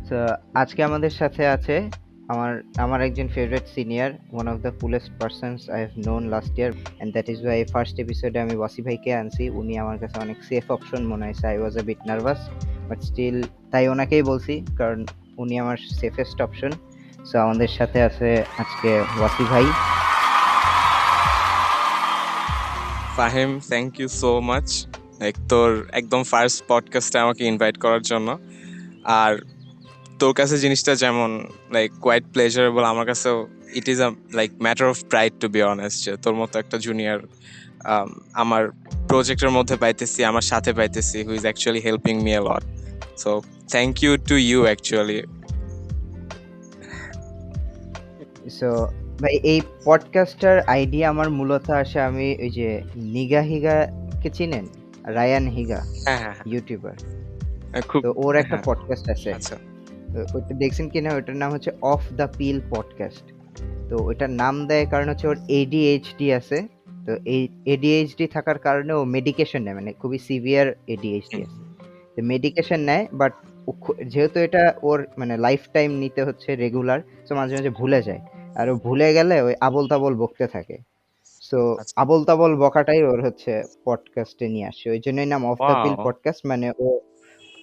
So আজকে আমাদের সাথে আছে আমার আমার একজন favourite senior, one of the coolest persons I have known last year, and that is Y first এপিসোডে আমি ওয়াসি ভাইকে আনছি। উনি আমার কাছে অনেক সেফ অপশন মনে হয়েছে। I was a bit nervous, but still তাই ওনাকেই বলছি, কারণ উনি আমার সেফেস্ট অপশন। সো আমাদের সাথে আছে আজকে ওয়াসি ভাই। Fahim, thank you so much তোর একদম ফার্স্ট পডকাস্টে আমাকে ইনভাইট করার জন্য। আর তোর কাছে জিনিসটা যেমন কোয়াইট প্লেজারেবল, আমার কাছেও it is a matter of pride to be honest, যে তোর মতো একটা জুনিয়র আমার প্রজেক্টের মধ্যে পাইতেছি, আমার সাথে পাইতেছি, who is actually helping me a lot. So thank you to you actually. So ভাই, এই পডকাস্টার আইডিয়া আমার মূলত আসে, আমি ওই যে নিগা হিগা কে চিনেন, রায়ান হিগা, হ্যাঁ, ইউটিউবার। খুব। তো ওর একটা হ্যাঁ, পডকাস্ট আছে, আচ্ছা। ওইটা দেখছেন কিনা, ওইটার নাম হচ্ছে অফ দ্য পিল পডকাস্ট। তো ওইটার নাম দেয় কারণ হচ্ছে ওর এডিএইচডি আছে। তো এই এডিএইচডি থাকার কারণে ও মেডিকেশন নেয়, মানে খুবই সিভিয়ার এডিএইচডি আছে। তো মেডিকেশন নেয়, বাট যেহেতু এটা ওর মানে লাইফ টাইম নিতে হচ্ছে রেগুলার, তো মাঝে মাঝে ভুলে যায়। আর ও ভুলে গেলে ওই আবল তাবল বকতে থাকে। সো আচ্ছা। আবল তাবল বকাটাই ওর হচ্ছে পডকাস্টে নিয়ে আসে, ওই জন্যই নাম of the pill wow. Podcast. মানে ও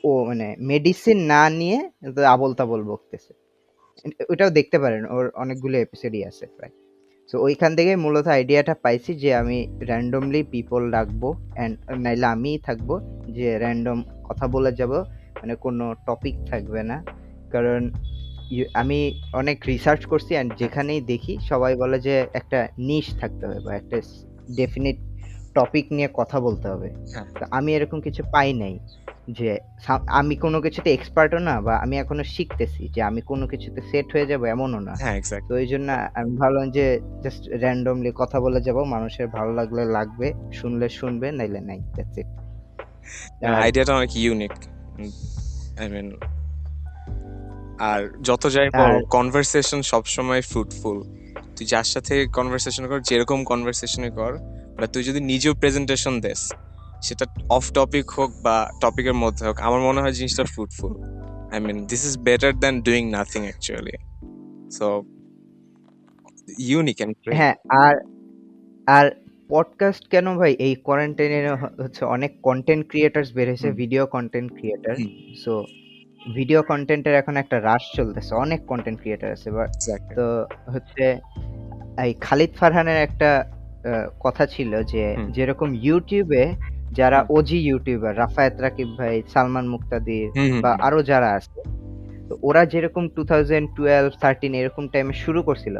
ও মানে মেডিসিন না নিয়ে তো আবল তাবল বকতেছে। ওটাও দেখতে পারেন, ওর অনেকগুলো এপিসোডই আছে প্রায়। সো ওইখান থেকে মূলত আইডিয়াটা পাইছি যে আমি র্যান্ডমলি পিপল রাখবো, অ্যান্ড নাইলে আমিই থাকবো, যে র্যান্ডম কথা বলে যাব, মানে কোনো টপিক থাকবে না। কারণ আমি অনেক রিসার্চ করছি, অ্যান্ড যেখানেই দেখি সবাই বলে যে একটা নিশ থাকতে হবে বা একটা ডেফিনিট টপিক নিয়ে কথা বলতে হবে। হ্যাঁ, তো আমি এরকম কিছু পাই নাই, যে আমি কোনো কিছুতে এক্সপার্টও না, বা আমি এখনো শিখতেছি যে আমি কোনো কিছুতে সেট হয়ে যাব, এমনও না। হ্যাঁ, তো এক্স্যাক্টলি। এই জন্য আমি ভাবলাম যে জাস্ট র্যান্ডমলি কথা বলে যাব, মানুষের ভালো লাগলে লাগবে, শুনলে শুনবে, নাইলে নাই, দ্যাটস ইট। আর আইডিয়াটা অনেক ইউনিক। আই মিন, আর যত যাই বল, আর কনভারসেশন সবসময় ফ্রুটফুল। তুই যার সাথে কনভারসেশন কর, যেরকম কনভারসেশনই কর, বা তুই যদি নিজেও প্রেজেন্টেশন দেস, সেটা অফ টপিক হোক বা টপিকের মধ্যে হোক, আমার মনে হয় জিনিসটা fruitful. I mean, this is better than doing nothing actually. So unique and great. হ্যাঁ, আর আর পডকাস্ট কেন ভাই, এই কোয়ারেন্টাইনে হচ্ছে অনেক কন্টেন্ট ক্রিয়েটার্স বের হয়েছে, হুম, ভিডিও কন্টেন্ট ক্রিয়েটার। হুম, সো ভিডিও কন্টেন্টের এখন একটা রাশ চলতেছে, অনেক কন্টেন্ট ক্রিয়েটার আছে। এক্স্যাক্টলি। তো হচ্ছে এই খালিদ ফারহানের একটা কথা ছিল যে হুম, যেরকম ইউটিউবে যারা হুম, ওজি ইউটিউবার, রাফায়েত রাকিব ভাই, সালমান মুক্তাদির হুম, হুম, বা হুম। আরো যারা আছে, তো ওরা যেরকম 2012-13 এরকম টাইমে শুরু করছিল,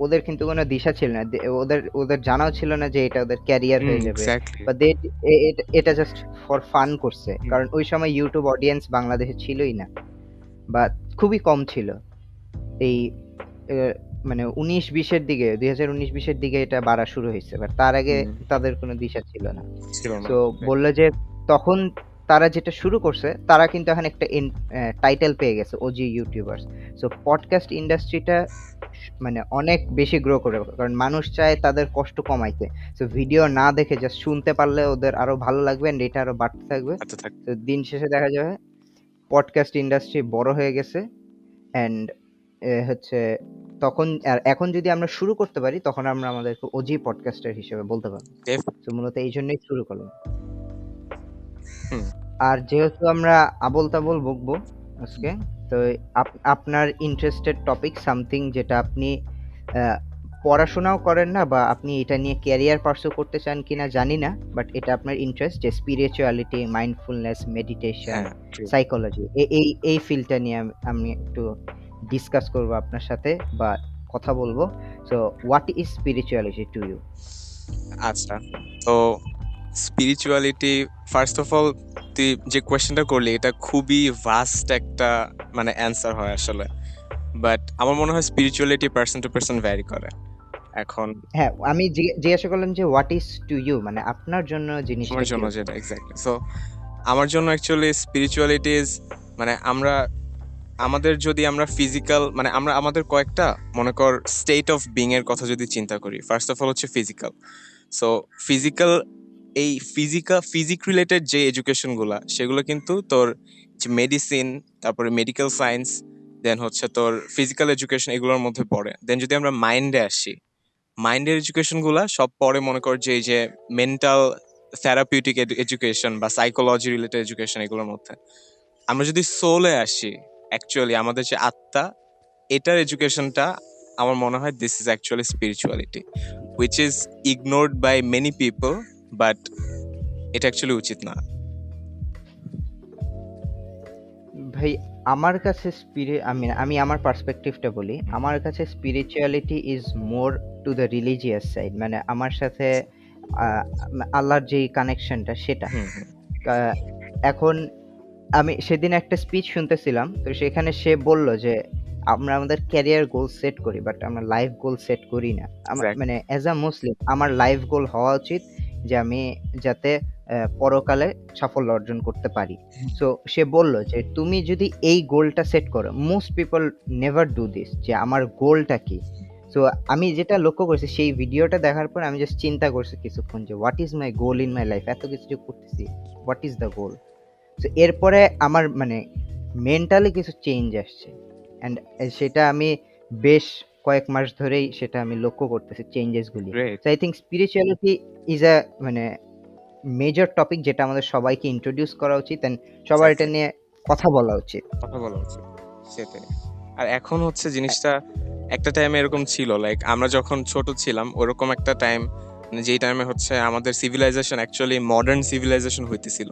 ওদের কিন্তু কোনো দিশা ছিল না, ওদের ওদের জানাও ছিল না যে এটা ওদের ক্যারিয়ার হুম, হয়ে যাবে, এক্স্যাক্টলি। বা এটা জাস্ট ফর ফান করছে, কারণ ওই সময় ইউটিউব অডিয়েন্স বাংলাদেশে ছিলই না, বা খুবই কম ছিল। এই আহ, মানে 19-20-এর দিকে, 2019-20-এর দিকে এটা বাড়া শুরু হয়েছে, বাট তার আগে হুম, তাদের কোনো দিশা ছিল না। ছিল না। সো বললো যে তখন তারা যেটা শুরু করছে, তারা কিন্তু এখন একটা টাইটেল পেয়ে গেছে, ওজি ইউটিউবার্স। সো পডকাস্ট ইন্ডাস্ট্রিটা মানে অনেক বেশি গ্রো করে, কারণ মানুষ চায় তাদের কষ্ট কমাইতে। সো ভিডিও না দেখে জাস্ট শুনতে পারলে ওদের আরো ভালো লাগবে, and এটা আরো বাড়তে থাকবে। আচ্ছা, থাক। তো দিন শেষে দেখা যাবে পডকাস্ট ইন্ডাস্ট্রি বড় হয়ে গেছে, অ্যান্ড হচ্ছে তখন আর এখন যদি আমরা শুরু করতে পারি, তখন আমরা আমাদেরকে ওজি পডকাস্টার হিসেবে বলতে পারবো। তো মূলত এই জন্যই শুরু করলাম। হুম, আর যেহেতু আমরা আবল তাবল বকবো আজকে, তো আপনার ইন্টারেস্টেড টপিক সামথিং যেটা আপনি আহ, পড়াশোনাও করেন না, বা আপনি এটা নিয়ে ক্যারিয়ার পার্সু করতে চান কিনা জানি না, বাট এটা আপনার ইন্টারেস্ট, যে স্পিরিচুয়ালিটি, মাইন্ডফুলনেস, মেডিটেশন, হ্যাঁ, true. সাইকোলজি, এই এই ফিল্ডটা নিয়ে আমি একটু ডিসকাস করব আপনার সাথে, বা কথা বলবো। So what is spirituality to you? আচ্ছা, তো স্পিরিচুয়ালিটি, ফার্স্ট অফ অল, তুই যে কোয়েশ্চেনটা করলি, এটা খুবই ভাস্ট একটা অ্যান্সার হয় আসলে। বাট আমার মনে হয় spirituality person to person vary করে। এখন হ্যাঁ, আমি জিজ্ঞাসা করলাম যে হোয়াট ইজ টু ইউ, মানে আপনার জন্য জিনিসটা আমার কি জন্য হতে যেটা পারে? এক্স্যাক্টলি, সো আমার জন্য অ্যাকচুয়ালি স্পিরিচুয়ালিটি ইজ, আমরা আমাদের যদি আমরা ফিজিক্যাল, আমরা আমাদের কয়েকটা, মনে কর, স্টেট অফ বিং এর কথা যদি চিন্তা করি, ফার্স্ট অফ অল হচ্ছে ফিজিক্যাল। সো ফিজিক্যাল এই ফিজিক রিলেটেড যে এডুকেশন গুলা সেগুলো কিন্তু তোর যে মেডিসিন, তারপরে মেডিকেল সায়েন্স, দেন হচ্ছে তোর ফিজিক্যাল এডুকেশন, এগুলোর মধ্যে পড়ে। দেন যদি আমরা মাইন্ডে আসি, মাইন্ডের এডুকেশন গুলা সব পরে মনে কর যে এই যে মেন্টাল থেরাপিউটিক এডুকেশন বা সাইকোলজি রিলেটেড এডুকেশন, এগুলোর মধ্যে। আমরা যদি সোলে আসি, অ্যাকচুয়ালি আমাদের যে আত্মা, এটার এডুকেশনটা আমার মনে হয় this is actually spirituality, which is ignored by many people, but এটা অ্যাকচুয়ালি উচিত না। ভাই আমার কাছে আমি আমার পার্সপেক্টিভটা বলি। আমার কাছে spirituality is more to the religious side, মানে আমার সাথে আল্লাহর যে কানেকশনটা সেটা। হুম হুম এখন আমি সেদিন একটা স্পিচ শুনতেছিলাম, তো সেখানে সে বলল যে আমরা আমাদের ক্যারিয়ার গোল সেট করি, বাট আমরা লাইফ গোল সেট করি না। Exactly. মানে অ্যাজ আ মুসলিম আমার লাইফ গোল হওয়া উচিত যে আমি যাতে পরকালে সাফল্য অর্জন করতে পারি। সো সে বলল যে তুমি যদি এই গোলটা সেট করো, most people never do this, যে আমার গোলটা কি। সো আমি যেটা লক্ষ্য করছি সেই ভিডিওটা দেখার পর আমি জাস্ট চিন্তা করছি কিছুক্ষণ যে what is my goal in my life, এত কিছু যে করতেছি, হোয়াট ইজ দ্য গোল। তো এরপরে আমার মানে মেন্টালি কিছু চেঞ্জ আসছে, অ্যান্ড সেটা আমি বেশ কয়েক মাস ধরেই সেটা আমি লক্ষ্য করতেছি চেঞ্জেস গুলি। Great. So I think spirituality is a মানে মেজর টপিক যেটা আমাদের সবাইকে ইন্ট্রোডিউস করা উচিত, এন্ড সবার এটা Exactly. নিয়ে কথা বলা উচিত। কথা বলা উচিত, সেটাই। আর এখন হচ্ছে জিনিসটা, একটা টাইমে এরকম ছিল, লাইক আমরা যখন ছোট ছিলাম ওরকম একটা টাইম, যেই টাইমে হচ্ছে আমাদের সিভিলাইজেশন অ্যাকচুয়ালি মডার্ন সিভিলাইজেশন হইতেছিল।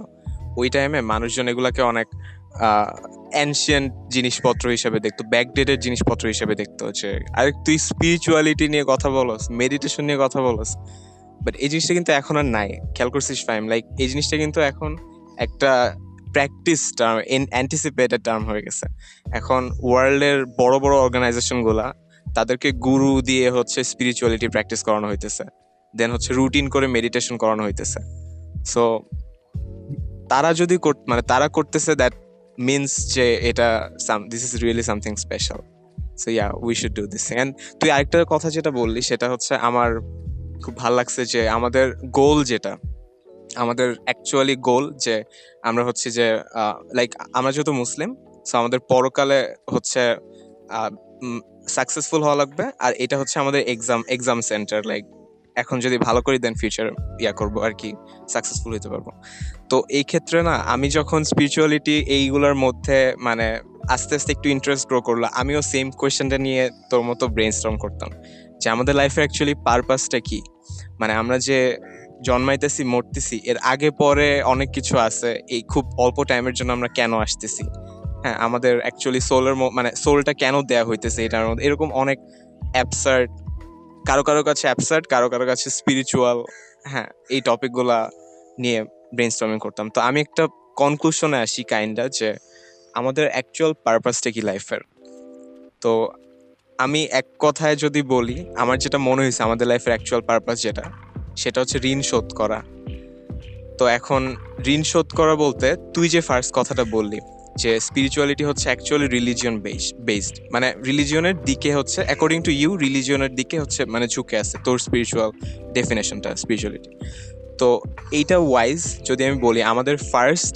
ওই টাইমে মানুষজন এগুলাকে অনেক অ্যানশিয়েন্ট জিনিসপত্র হিসেবে দেখতো, ব্যাকডেটেড জিনিসপত্র হিসেবে দেখতো, যে আর তুই স্পিরিচুয়ালিটি নিয়ে কথা বলস, মেডিটেশন নিয়ে কথা বলস, বাট এই জিনিসটা কিন্তু এখন আর নাই। খেয়াল করছিস ফাইম, লাইক এই জিনিসটা কিন্তু এখন একটা প্র্যাকটিস টার্ম, অ্যান্টিসিপেটেড টার্ম হয়ে গেছে। এখন ওয়ার্ল্ডের বড় বড় অর্গানাইজেশন গুলা তাদেরকে গুরু দিয়ে হচ্ছে স্পিরিচুয়ালিটি প্র্যাকটিস করানো হইতেছে, দেন হচ্ছে রুটিন করে মেডিটেশন করানো হইতেছে। সো তারা যদি মানে তারা করতেছে, দ্যাট মিনস যে এটা this is really something special. So yeah, we should do this. And তুই আরেকটা কথা যেটা বললি সেটা হচ্ছে আমার খুব ভালো লাগছে, যে আমাদের গোল যেটা, আমাদের অ্যাকচুয়ালি গোল যে আমরা হচ্ছে যে লাইক আমরা যেহেতু মুসলিম, সো আমাদের পরকালে হচ্ছে সাকসেসফুল হওয়া লাগবে। আর এটা হচ্ছে আমাদের এক্সাম সেন্টার, লাইক এখন যদি ভালো করি দেন ফিউচার করবো আর কি, সাকসেসফুল হতে পারবো। তো এই ক্ষেত্রে না, আমি যখন স্পিরিচুয়ালিটি এইগুলোর মধ্যে মানে আস্তে আস্তে একটু ইন্টারেস্ট গ্রো করলো, আমিও সেম কোয়েশ্চেনটা নিয়ে তোর মতো ব্রেইনস্টর্ম করতাম যে আমাদের লাইফের অ্যাকচুয়ালি পারপাসটা কি। মানে আমরা যে জন্মাইতেছি, মরতেছি, এর আগে পরে অনেক কিছু আছে, এই খুব অল্প টাইমের জন্য আমরা কেন আসতেছি, হ্যাঁ আমাদের অ্যাকচুয়ালি মানে সোলটা কেন দেয়া হইতেছে এটার মধ্যে, এরকম অনেক অ্যাবসার্ড, কারো কারো কাছে অ্যাবসার্ড, কারো কারো কাছে স্পিরিচুয়াল, হ্যাঁ এই টপিকগুলা নিয়ে ব্রেইনস্টর্মিং করতাম। তো আমি একটা কনক্লুশনে আসি কাইন্ডা, যে আমাদের অ্যাকচুয়াল পারপাসটা কি লাইফের। তো আমি এক কথায় যদি বলি, আমার যেটা মনে হয়েছে আমাদের লাইফের অ্যাকচুয়াল পারপাস যেটা, সেটা হচ্ছে ঋণ শোধ করা। তো এখন ঋণ শোধ করা বলতে তুই যে ফার্স্ট কথাটা বললি যে স্পিরিচুয়ালিটি হচ্ছে অ্যাকচুয়ালি রিলিজিয়ন বেসড, মানে রিলিজিয়নের দিকে হচ্ছে, অ্যাকর্ডিং টু ইউ রিলিজিয়নের দিকে হচ্ছে মানে ঝুঁকে আছে তোর স্পিরিচুয়াল ডেফিনেশনটা, স্পিরিচুয়ালিটি। তো এইটা ওয়াইজ যদি আমি বলি, আমাদের ফার্স্ট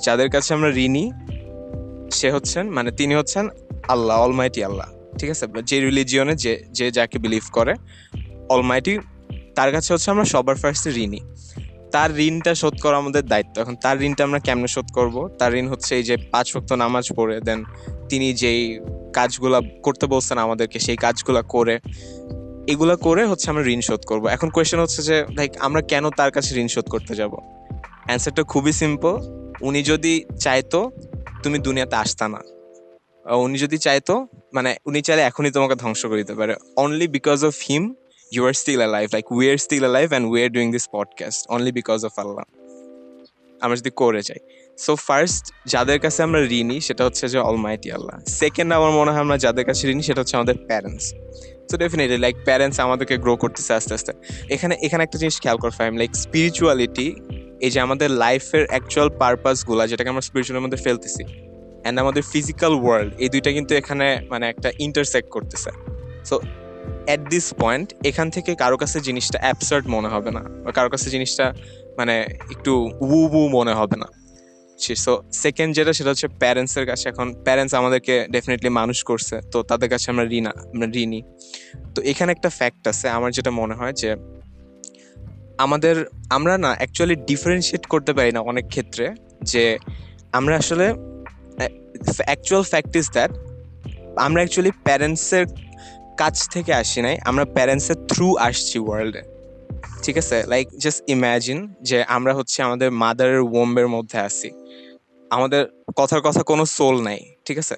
যাদের কাছে আমরা ঋণী সে হচ্ছেন, মানে তিনি হচ্ছেন আল্লাহ, অলমাইটি আল্লাহ, ঠিক আছে। যে রিলিজিয়নে যে যাকে বিলিভ করে, অলমাইটি, তার কাছে হচ্ছে আমরা সবার ফার্স্টে ঋণী। তার ঋণটা শোধ করা আমাদের দায়িত্ব। এখন তার ঋণটা আমরা কেমনে শোধ করব? তার ঋণ হচ্ছে এই যে 5 ওয়াক্ত নামাজ পড়ে, দেন তিনি যেই কাজগুলা করতে বলছেন আমাদেরকে, সেই কাজগুলা করে, এগুলা করে হচ্ছে আমরা ঋণ শোধ করব। এখন কোয়েশ্চেন হচ্ছে যে লাইক আমরা কেন তার কাছে ঋণ শোধ করতে যাব? অ্যান্সারটা খুবই সিম্পল। উনি যদি চাইতো তুমি দুনিয়াতে আসতা না, উনি যদি চাইতো, মানে উনি চাইলে এখনই তোমাকে ধ্বংস করে দিতে পারে। Only because of him you are still alive, like we are still alive and we are doing this podcast only because of Allah, আমরা যদি করে যাই। সো ফার্স্ট যাদের কাছে আমরা ঋণী সেটা হচ্ছে যে অলমাইটি আল্লাহ। সেকেন্ড আমার মনে হয় আমরা যাদের কাছে ঋণী সেটা হচ্ছে আমাদের parents. So definitely like parents আমাদেরকে গ্রো করতেছে আস্তে আস্তে। এখানে একটা জিনিস খেয়াল কর ফাইম, লাইক স্পিরিচুয়ালিটি, এই যে আমাদের লাইফের অ্যাকচুয়াল পারপাস গুলা যেটাকে আমরা স্পিরিচুয়ালের মধ্যে ফেলতেছি, অ্যান্ড আমাদের ফিজিক্যাল ওয়ার্ল্ড, এই দুইটা কিন্তু এখানে মানে একটা ইন্টারসেক্ট করতেছে। সো অ্যাট দিস পয়েন্ট এখান থেকে কারো কাছে জিনিসটা অ্যাবসার্ড মনে হবে না, বা কারো কাছে জিনিসটা মানে একটু উু বু মনে হবে না। সো সেকেন্ড যেটা, সেটা হচ্ছে প্যারেন্টসের কাছে। এখন প্যারেন্টস আমাদেরকে ডেফিনেটলি মানুষ করছে, তো তাদের কাছে আমরা ঋণী। তো এখানে একটা ফ্যাক্ট আছে আমার যেটা মনে হয় যে আমরা না অ্যাকচুয়ালি ডিফারেন্সিয়েট করতে পারি না অনেক ক্ষেত্রে, যে আমরা আসলে অ্যাকচুয়াল ফ্যাক্ট ইজ দ্যাট আমরা অ্যাকচুয়ালি প্যারেন্টসের কাছ থেকে আসি নাই, আমরা প্যারেন্টসের থ্রু আসছি ওয়ার্ল্ডে। ঠিক আছে, লাইক জাস্ট ইম্যাজিন যে আমরা হচ্ছে আমাদের মাদারের ওম্বের মধ্যে আছি, আমাদের কথার কথা কোনো সোল নাই। ঠিক আছে,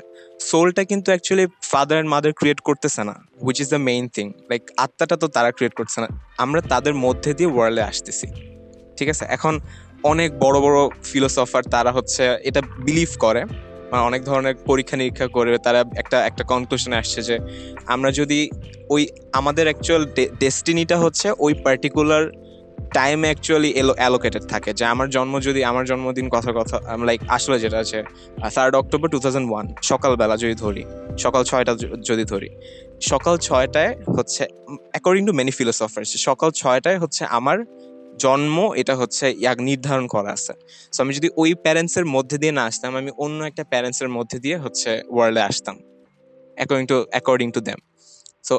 সোলটা কিন্তু actually father and mother create করতেছে না, which is the main thing. Like আত্মাটা তো তারা ক্রিয়েট করছে না, আমরা তাদের মধ্যে দিয়ে ওয়ার্ল্ডে আসতেছি। ঠিক আছে, এখন অনেক বড় বড় ফিলোসফার তারা হচ্ছে এটা বিলিভ করে, অনেক ধরনের পরীক্ষা নিরীক্ষা করে তারা একটা একটা কনক্লুশনে আসছে যে আমরা যদি ওই আমাদের অ্যাকচুয়াল ডেস্টিনিটা হচ্ছে ওই পার্টিকুলার টাইমে অ্যাকচুয়ালি অ্যালোকেটেড থাকে, যে আমার জন্মদিন কথা লাইক আসলে যেটা আছে 3rd October 2001 সকালবেলা যদি ধরি, সকাল 6টা যদি ধরি, সকাল 6টায় হচ্ছে অ্যাকর্ডিং টু মেনি ফিলোসফার্স সকাল 6টায় হচ্ছে আমার জন্ম, এটা হচ্ছে নির্ধারণ করা আছে। সো আমি যদি ওই প্যারেন্টসের মধ্যে দিয়ে না আসতাম, আমি অন্য একটা প্যারেন্টসের মধ্যে দিয়ে হচ্ছে ওয়ার্ল্ডে আসতাম অ্যাকর্ডিং টু দেম। সো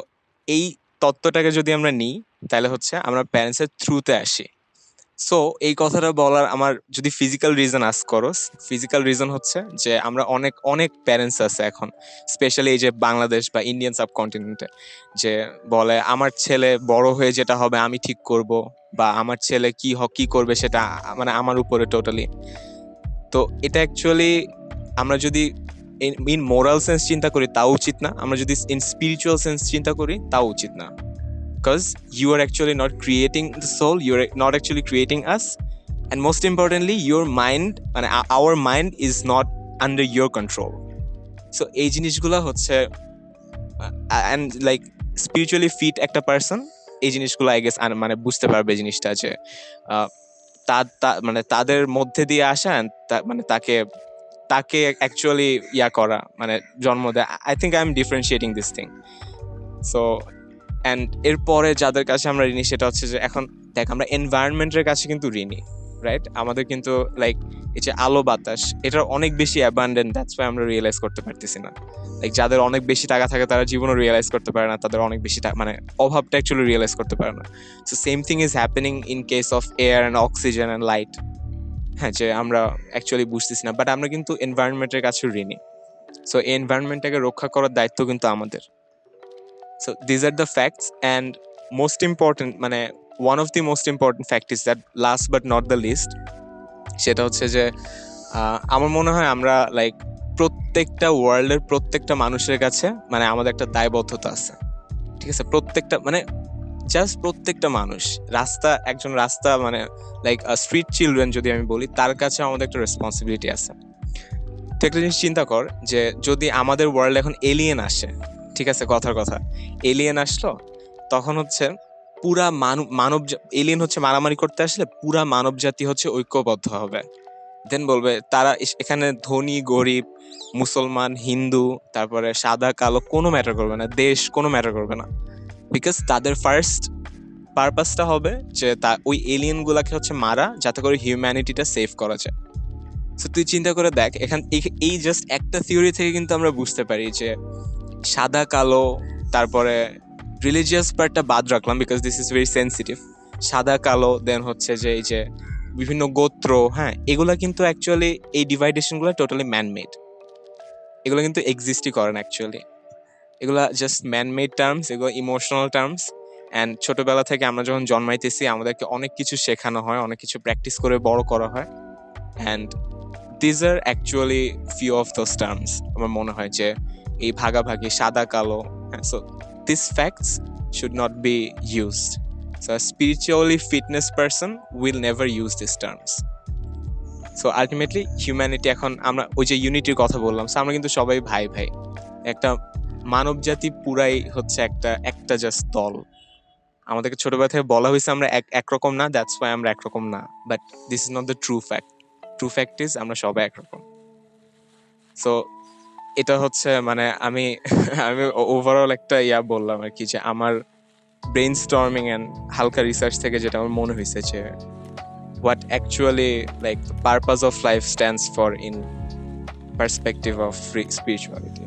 এই তত্ত্বটাকে যদি আমরা নিই, তাহলে হচ্ছে আমরা প্যারেন্টসের থ্রুতে আসি। সো এই কথাটা বলার আমার যদি ফিজিক্যাল রিজন আস্ক করো, ফিজিক্যাল রিজন হচ্ছে যে আমরা অনেক অনেক প্যারেন্টস আছে এখন, স্পেশালি এই যে বাংলাদেশ বা ইন্ডিয়ান সাবকন্টিনেন্টে, যে বলে আমার ছেলে বড় হয়ে যেটা হবে আমি ঠিক করব, বা আমার ছেলে কি করবে সেটা মানে আমার উপরে টোটালি। তো এটা অ্যাকচুয়ালি আমরা যদি ইন মোরাল সেন্স চিন্তা করি তাও উচিত না, আমরা যদি ইন স্পিরিচুয়াল সেন্স চিন্তা করি তাও উচিত না। Because you are actually not creating the soul, you're not actually creating us, and most importantly your mind and our mind is not under your control. So এই জিনিসগুলো হচ্ছে and like spiritually fit একটা person এই জিনিসগুলো I guess মানে বুঝতে পারবে জিনিসটা, যে মানে তাদের মধ্যে দিয়ে আসা মানে তাকে তাকে অ্যাকচুয়ালি করা, মানে জন্ম দেয়। I think I am differentiating this thing. So and এরপরে যাদের কাছে আমরা ঋণী সেটা হচ্ছে যে এখন দেখ আমরা এনভায়রনমেন্টের কাছে কিন্তু ঋণী, রাইট? আমাদের কিন্তু লাইক এই যে আলো বাতাস এটার অনেক বেশি অ্যাবান্ডেন্ট, দ্যাটস ওয়াই আমরা রিয়েলাইজ করতে পারতেছি না। লাইক যাদের অনেক বেশি টাকা থাকে তারা জীবনও রিয়েলাইজ করতে পারে না, তাদের অনেক বেশি মানে অভাবটা অ্যাকচুয়ালি রিয়েলাইজ করতে পারে না। So same thing is happening in case of air and oxygen and light. হ্যাঁ, যে আমরা অ্যাকচুয়ালি বুঝতেছি না, বাট আমরা কিন্তু এনভায়রনমেন্টের কাছে ঋণী। সো এই এনভায়রনমেন্টটাকে রক্ষা করার দায়িত্ব কিন্তু আমাদের। So these are the facts, and most important মানে one of the most important fact is that last but not the least, সেটা হচ্ছে যে আমার মনে হয় আমরা লাইক প্রত্যেকটা ওয়ার্ল্ডের প্রত্যেকটা মানুষের কাছে মানে আমাদের একটা দায়বদ্ধতা আছে। ঠিক আছে, প্রত্যেকটা মানে জাস্ট প্রত্যেকটা মানুষ, একজন রাস্তা মানে লাইক স্ট্রিট চিলড্রেন যদি আমি বলি, তার কাছে আমাদের একটা রেসপন্সিবিলিটি আছে। তো একটা জিনিস চিন্তা কর, যে যদি আমাদের ওয়ার্ল্ডে এখন এলিয়েন আসে, ঠিক আছে, কথার কথা এলিয়েন আসলো, তখন হচ্ছে পুরা মানব এলিয়েন হচ্ছে মারামারি করতে আসলে পুরা মানব জাতি হচ্ছে ঐক্যবদ্ধ হবে। দেন বলবে তারা এখানে ধনী গরিব, মুসলমান হিন্দু, তারপরে সাদা কালো কোনো ম্যাটার করবে না, দেশ কোনো ম্যাটার করবে না, বিকজ তাদের ফার্স্ট পারপাসটা হবে যে ওই এলিয়েন গুলাকে হচ্ছে মারা, যাতে করে হিউম্যানিটিটা সেভ করা যায়। সো তুই চিন্তা করে দেখ, এই জাস্ট একটা থিওরি থেকে কিন্তু আমরা বুঝতে পারি যে সাদা কালো, তারপরে রিলিজিয়াস পার্টটা বাদ রাখলাম because this is very sensitive, সাদা কালো, দেন হচ্ছে যে এই যে বিভিন্ন গোত্র, হ্যাঁ, এগুলা কিন্তু অ্যাকচুয়ালি এই ডিভাইডেশনগুলো টোটালি ম্যানমেড, এগুলো কিন্তু এক্সিস্টই করে না অ্যাকচুয়ালি, এগুলা জাস্ট ম্যানমেড টার্মস, এগুলো ইমোশনাল টার্মস। অ্যান্ড ছোটবেলা থেকে আমরা যখন জন্মাইতেছি আমাদেরকে অনেক কিছু শেখানো হয়, অনেক কিছু প্র্যাকটিস করে বড় করা হয়, and these are actually few of those terms আমার মনে হয় যে এই ভাগাভাগি সাদা কালো, so these facts should not be used. So a spiritually fitness person will never use these terms. So ultimately humanity, এখন আমরা ওই যে ইউনিটির কথা বললাম, আমরা কিন্তু সবাই ভাই ভাই, একটা মানব জাতি পুরাই হচ্ছে একটা জাস্ট দল। আমাদেরকে ছোটবেলা থেকে বলা হয়েছে আমরা একরকম না, দ্যাটস ওয়াই আমরা একরকম না, but this is not the true fact. True fact is আমরা সবাই একরকম। সো এটা হচ্ছে মানে আমি আমি ওভারঅল একটা বললাম আর কি, যে আমার ব্রেইন স্টর্মিং এন্ড হালকা রিসার্চ থেকে যেটা আমার মনে হয়েছে যে what actually like the purpose of life stands for in perspective of spirituality.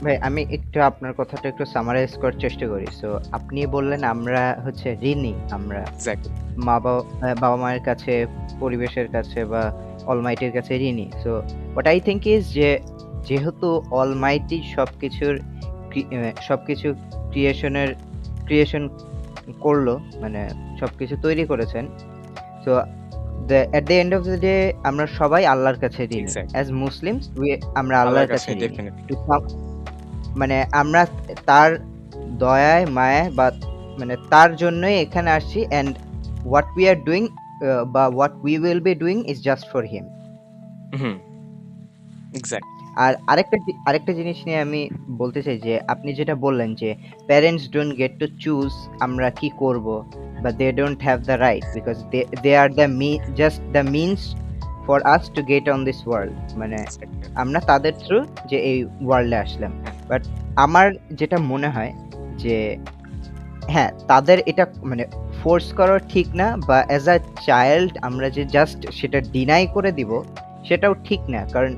ভাই আমি একটু আপনার কথাটা একটু সামারাইজ করার চেষ্টা করি। সো আপনি বললেন আমরা হচ্ছে ঋণী, আমরা Exactly. বাবা মায়ের কাছে, পরিবেশের কাছে বা অলমাইটির কাছে ঋণী। So what I think is যে যেহেতু অলমাইটি সবকিছু ক্রিয়েশন করলো, মানে সবকিছু তৈরি করেছেন। So at the end of the day আমরা সবাই আল্লাহর কাছে ঋণী। Exactly. অ্যাজ মুসলিমস আমরা আল্লাহর আল্লাহর কাছে কাছে ঋণী। definitely. মানে আমরা তার দয়ায় মায়ায় বা মানে তার জন্যই এখানে আসছি, and what we are doing বা what we will be doing is just for him. Hmm, exactly. আর আরেকটা জিনিস নিয়ে আমি বলতে চাই যে আপনি যেটা বললেন যে parents don't get to choose আমরা কি করব, বা they don't have the right because they are just the means for us to get on this world. মানে আমরা তাদের থ্রু যে এই ওয়ার্ল্ডে আসলাম। বাট আমার যেটা মনে হয় যে হ্যাঁ, তাদের এটা মানে ফোর্স করা ঠিক না, বা অ্যাজ আ চাইল্ড আমরা যে জাস্ট সেটা ডিনাই করে দিব সেটাও ঠিক না। কারণ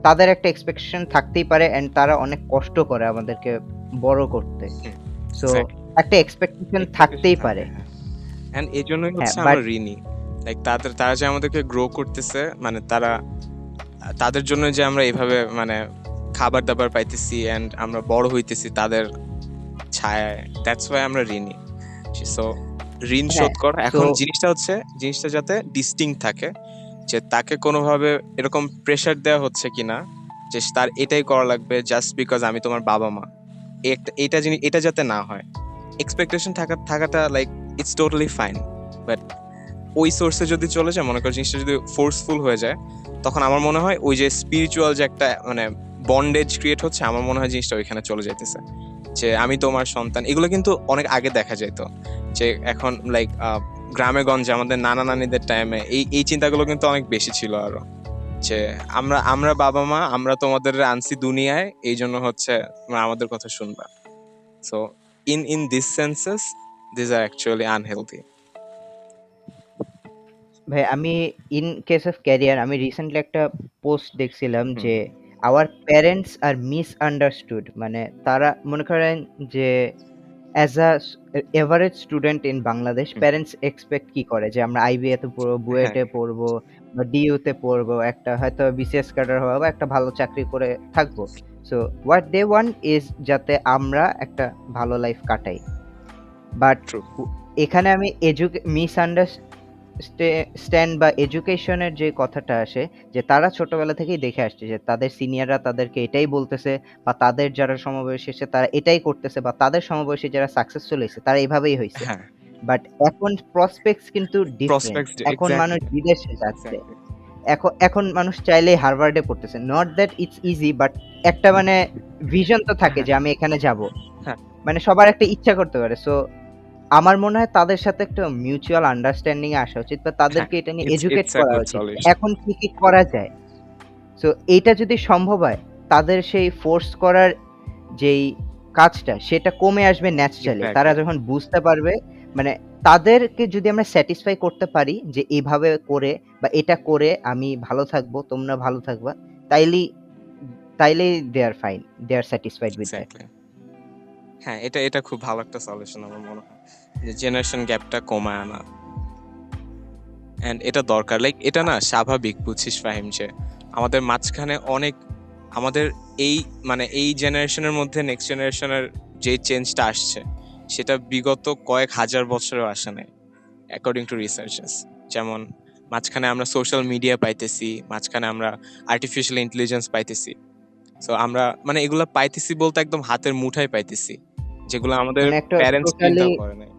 তাদের একটা এক্সপেকটেশন থাকতেই পারে, অ্যান্ড তারা অনেক কষ্ট করে আমাদেরকে বড় করতে। সো একটা এক্সপেকটেশন থাকতেই পারে। এন্ড এই জন্যই হ্যাঁ, হচ্ছে আমরা ঋণী। লাইক তারা যে আমাদেরকে গ্রো করতেছে, মানে তাদের জন্য যে আমরা এইভাবে মানে খাবার দাবার পাইতেছি এন্ড আমরা বড় হইতেছি তাদের ছায়ায়, দ্যাটস ওয়াই আমরা ঋণী। সো ঋণ শোধ করা। এখন জিনিসটা যাতে ডিস্টিংক্ট থাকে, যে তাকে কোনোভাবে এরকম প্রেসার দেওয়া হচ্ছে কিনা যে তার এটাই করা লাগবে জাস্ট বিকজ আমি তোমার বাবা মা, এটা যাতে না হয়। এক্সপেকটেশন থাকাটা like it's totally fine, but ওই সোর্সে যদি চলে যায়, মনে করো জিনিসটা যদি ফোর্সফুল হয়ে যায়, তখন আমার মনে হয় ওই যে স্পিরিচুয়াল যে একটা মানে বন্ডেজ ক্রিয়েট হচ্ছে, আমার মনে হয় জিনিসটা ওইখানে চলে যাইতেছে। যে আমি তোমার সন্তান, এগুলো কিন্তু অনেক আগে দেখা যেত, যে এখন লাইক গ্রামে গঞ্জে আমাদের নানা নানিদের টাইমে এই চিন্তাগুলো কিন্তু অনেক বেশি ছিল আরো, যে আমরা বাবা মা, আমরা তোমাদের আনছি দুনিয়ায়, এই জন্য হচ্ছে তোমরা আমাদের কথা শুনবা। So in this senses these are actually unhealthy. ভাই আমি ইন কেস অফ ক্যারিয়ার আমি রিসেন্টলি একটা পোস্ট দেখছিলাম যে আওয়ার প্যারেন্টস আর মিসআন্ডারস্টুড। মানে তারা মনে করেন যে as a average student in Bangladesh parents expect কি করে যে আমরা আইবিএ তে পড়বো, বুয়েটে পড়বো বা ডিইউ তে পড়বো, একটা হয়তো বিসিএস ক্যাডার হবো বা একটা ভালো চাকরি করে থাকবো। So what they want is যাতে আমরা একটা ভালো লাইফ কাটাই। বাট এখানে আমি মিসআন্ডারস্ট্যান্ড বা এডুকেশনের যে কথাটা আসে, যে তারা ছোটবেলা থেকেই দেখে আসছে যে তাদের সিনিয়ররা তাদেরকে এটাই বলতেছে, বা তাদের যারা সমবয়সী এসে তারা এটাই করতেছে, বা তাদের সমবয়সী যারা সাকসেসফুল হয়েছে তারা এইভাবেই হয়েছে। বাট এখন প্রসপেক্টস কিন্তু ডিফারেন্ট। এখন মানুষ বিদেশে যাচ্ছে, এখন মানুষ চাইলেই হার্ভার্ডে পড়তেছে। Not that it's easy, but একটা মানে ভিশন তো থাকে যে আমি এখানে যাব। মানে সবার একটা ইচ্ছা করতে পারে। সো আমার মনে হয় তাদের সাথে একটা মিউচুয়াল আন্ডারস্ট্যান্ডিং এ আসা উচিত, বা তাদেরকে এটা নিয়ে এডুকেট করা উচিত এখন কি করা যায়। সো এইটা যদি সম্ভব হয়, তাদের সেই ফোর্স করার যেই কাজটা সেটা কমে আসবে ন্যাচারালি। তারা যখন বুঝতে পারবে, মানে তাদেরকে যদি আমরা স্যাটিসফাই করতে পারি যে এইভাবে করে বা এটা করে আমি ভালো থাকবো, তোমরা ভালো থাকবা, তাইলেই they are fine, they are satisfied with that. হ্যাঁ, এটা খুব ভালো একটা সলিউশন আমার মনে হয়, যে জেনারেশন গ্যাপটা কমায় আনা। এন্ড এটা দরকার, লাইক এটা না স্বাভাবিক, বুঝছিস ফাহিম, যে আমাদের মাঝখানে অনেক আমাদের এই জেনারেশনের মধ্যে নেক্সট জেনারেশনের যে চেঞ্জটা আসছে সেটা বিগত কয়েক হাজার বছরেও আসে নাই অ্যাকর্ডিং টু রিসার্চেস। যেমন মাঝখানে আমরা সোশ্যাল মিডিয়া পাইতেছি, মাঝখানে আমরা আর্টিফিশিয়াল ইন্টেলিজেন্স পাইতেছি। সো আমরা মানে এগুলা পাইতেছি বলতে একদম হাতের মুঠায় পাইতেছি, যেগুলো আমাদের প্যারেন্টস চিন্তা করে নাই।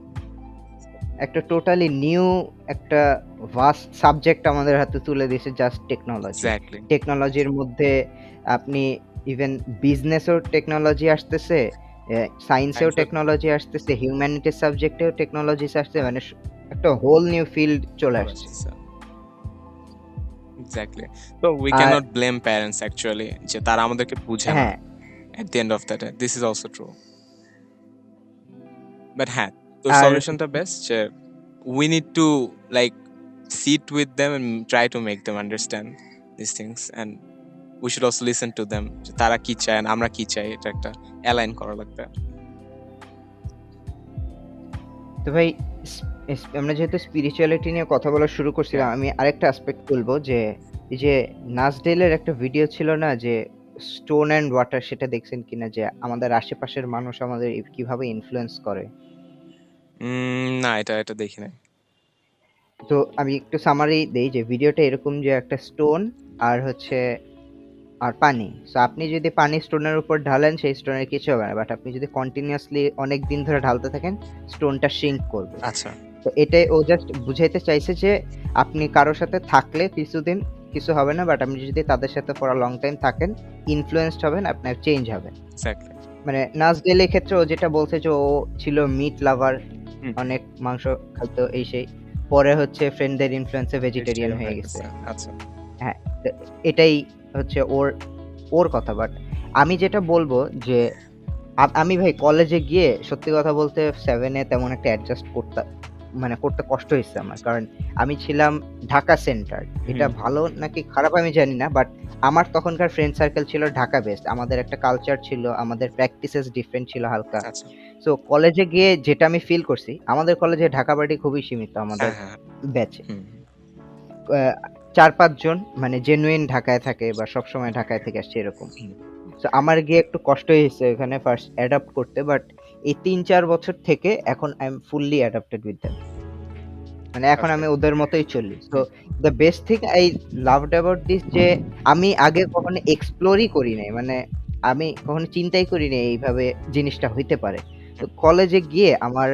একটা টোটালি নিউ একটা ভাস্ট সাবজেক্ট আমাদের হাতে তুলে দিয়েছে, জাস্ট টেকনোলজি। টেকনোলজির মধ্যে আপনি ইভেন বিজনেসেও টেকনোলজি আসতেছে, সায়েন্সেও টেকনোলজি আসতেছে, হিউম্যানিটিস সাবজেক্টেও টেকনোলজি আসছে, মানে একটা হোল নিউ ফিল্ড চলে আসছে। এক্স্যাক্টলি। তো we are cannot blame parents actually যে তারা আমাদেরকে বুঝে না। হ্যাঁ, at the end of the day this is also true. But হ্যাঁ, তোর আর সলিউশনটা বেস্ট যে we need to like sit with them and try to make them understand these things, and we should also listen to them যে তারা কি চায় and আমরা কি চাই, এটা একটা অ্যালাইন করা লাগবে। তো ভাই আমরা যেহেতু স্পিরিচুয়ালিটি নিয়ে কথা বলা শুরু করছিলাম, Yeah. আমি আরেকটা অ্যাসপেক্ট বলবো যে এই যে নাজডেলের একটা ভিডিও ছিল না যে স্টোন অ্যান্ড ওয়াটার, সেটা দেখছেন কিনা, যে আমাদের আশেপাশের মানুষ আমাদের কিভাবে ইনফ্লুয়েন্স করে। না, এটা দেখি নাই। তো আমি একটু সামারি দেই যে ভিডিওটা এরকম যে একটা স্টোন আর হচ্ছে আর পানি। সো আপনি যদি পানি স্টোনের উপর ঢালেন সেই স্টোনের কিছু হবে না, বাট আপনি যদি কন্টিনিউয়াসলি অনেক দিন ধরে ঢালতে থাকেন স্টোনটা শিঙ্ক করবে। আচ্ছা। তো এটাই ও জাস্ট বুঝাইতে চাইছে যে আপনি কারোর সাথে থাকলে কিছুদিন কিছু হবে না, বাট আপনি যদি তাদের সাথে ফর লং টাইম থাকেন ইনফ্লুয়েন্সড হবেন, আপনার চেঞ্জ হবে। এক্স্যাক্টলি। মানে নাজডেলের ক্ষেত্রে ও যেটা বলছে যে ও ছিল মিট লাভার, হুম। অনেক মাংস খাইতো এই সেই, পরে হচ্ছে ফ্রেন্ডদের ইনফ্লুয়েন্সে ভেজিটেরিয়ান হয়ে গেছে। আচ্ছা। হ্যাঁ, তো এটাই হচ্ছে ওর ওর কথা। বাট আমি যেটা বলবো যে আমি ভাই কলেজে গিয়ে সত্যি কথা বলতে 7 এ তেমন একটা অ্যাডজাস্ট করতে কষ্ট হয়েছে আমার, কারণ আমি ছিলাম ঢাকা সেন্টার। এটা ভালো নাকি খারাপ আমি জানি না, বাট আমার তখনকার ফ্রেন্ড সার্কেল ছিল ঢাকা বেসড, আমাদের একটা কালচার ছিল, আমাদের প্র্যাকটিসেস ডিফারেন্ট ছিল হালকা। আচ্ছা। সো কলেজে গিয়ে যেটা আমি ফিল করছি, আমাদের কলেজে ঢাকা পার্টি খুবই সীমিত আমাদের হ্যাঁ, হ্যাঁ। ব্যাচে। হুম। ৪-৫ জন মানে জেনুইন ঢাকায় থাকে বা সবসময় ঢাকায় থেকে আসছে এরকম। হুম। সো আমার গিয়ে একটু কষ্ট হয়েছে এখানে ফার্স্ট অ্যাডাপ্ট করতে, বাট এই ৩-৪ বছর থেকে এখন I am fully adapted with them. মানে এখন আমি Perfect. ওদের মতোই চলি। So hmm. The best thing I loved about this যে আমি আগে কখনো এক্সপ্লোরই করি নাই। মানে আমি কখনো চিন্তাই করি নাই এইভাবে জিনিসটা হইতে পারে। তো কলেজে গিয়ে আমার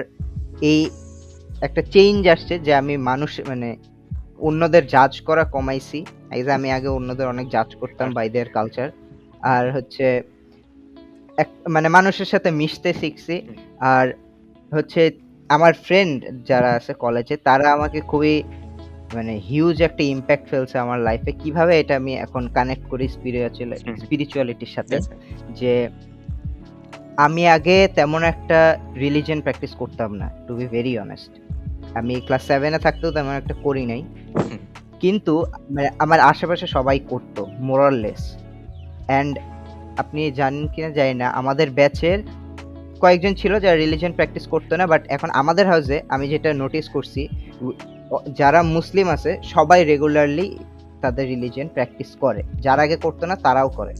এই একটা চেঞ্জ আসছে যে আমি মানে অন্যদের জাজ করা কমাইছি। এই যে আমি আগে অন্যদের অনেক জাজ করতাম বাই দেয়ার কালচার। আর হচ্ছে মানে মানুষের সাথে মিশতে শিখছি। হুম। আর হচ্ছে আমার ফ্রেন্ড যারা আছে কলেজে তারা আমাকে খুবই মানে হিউজ একটা ইমপ্যাক্ট ফেলছে আমার লাইফে। কিভাবে এটা আমি এখন কানেক্ট করি স্পিরিচুয়ালিটির সাথে, Yes. যে আমি আগে তেমন একটা রিলিজিয়ন প্র্যাকটিস করতাম না, টু বি ভেরি অনেস্ট। আমি ক্লাস 7 এ থাকতেও তেমন একটা করি নাই। হুম। কিন্তু মানে আমার আশেপাশে সবাই করতো মোর অর লেস। অ্যান্ড আপনি জানেন কিনা জানি না, আমাদের ব্যাচের কয়েকজন ছিল যারা রিলিজিয়ন প্র্যাকটিস করতো না, বাট এখন আমাদের হাউসে আমি যেটা নোটিস করছি, যারা মুসলিম আছে সবাই রেগুলারলি তাদের রিলিজিয়ন প্র্যাকটিস করে, যারা আগে করতো না তারাও করে,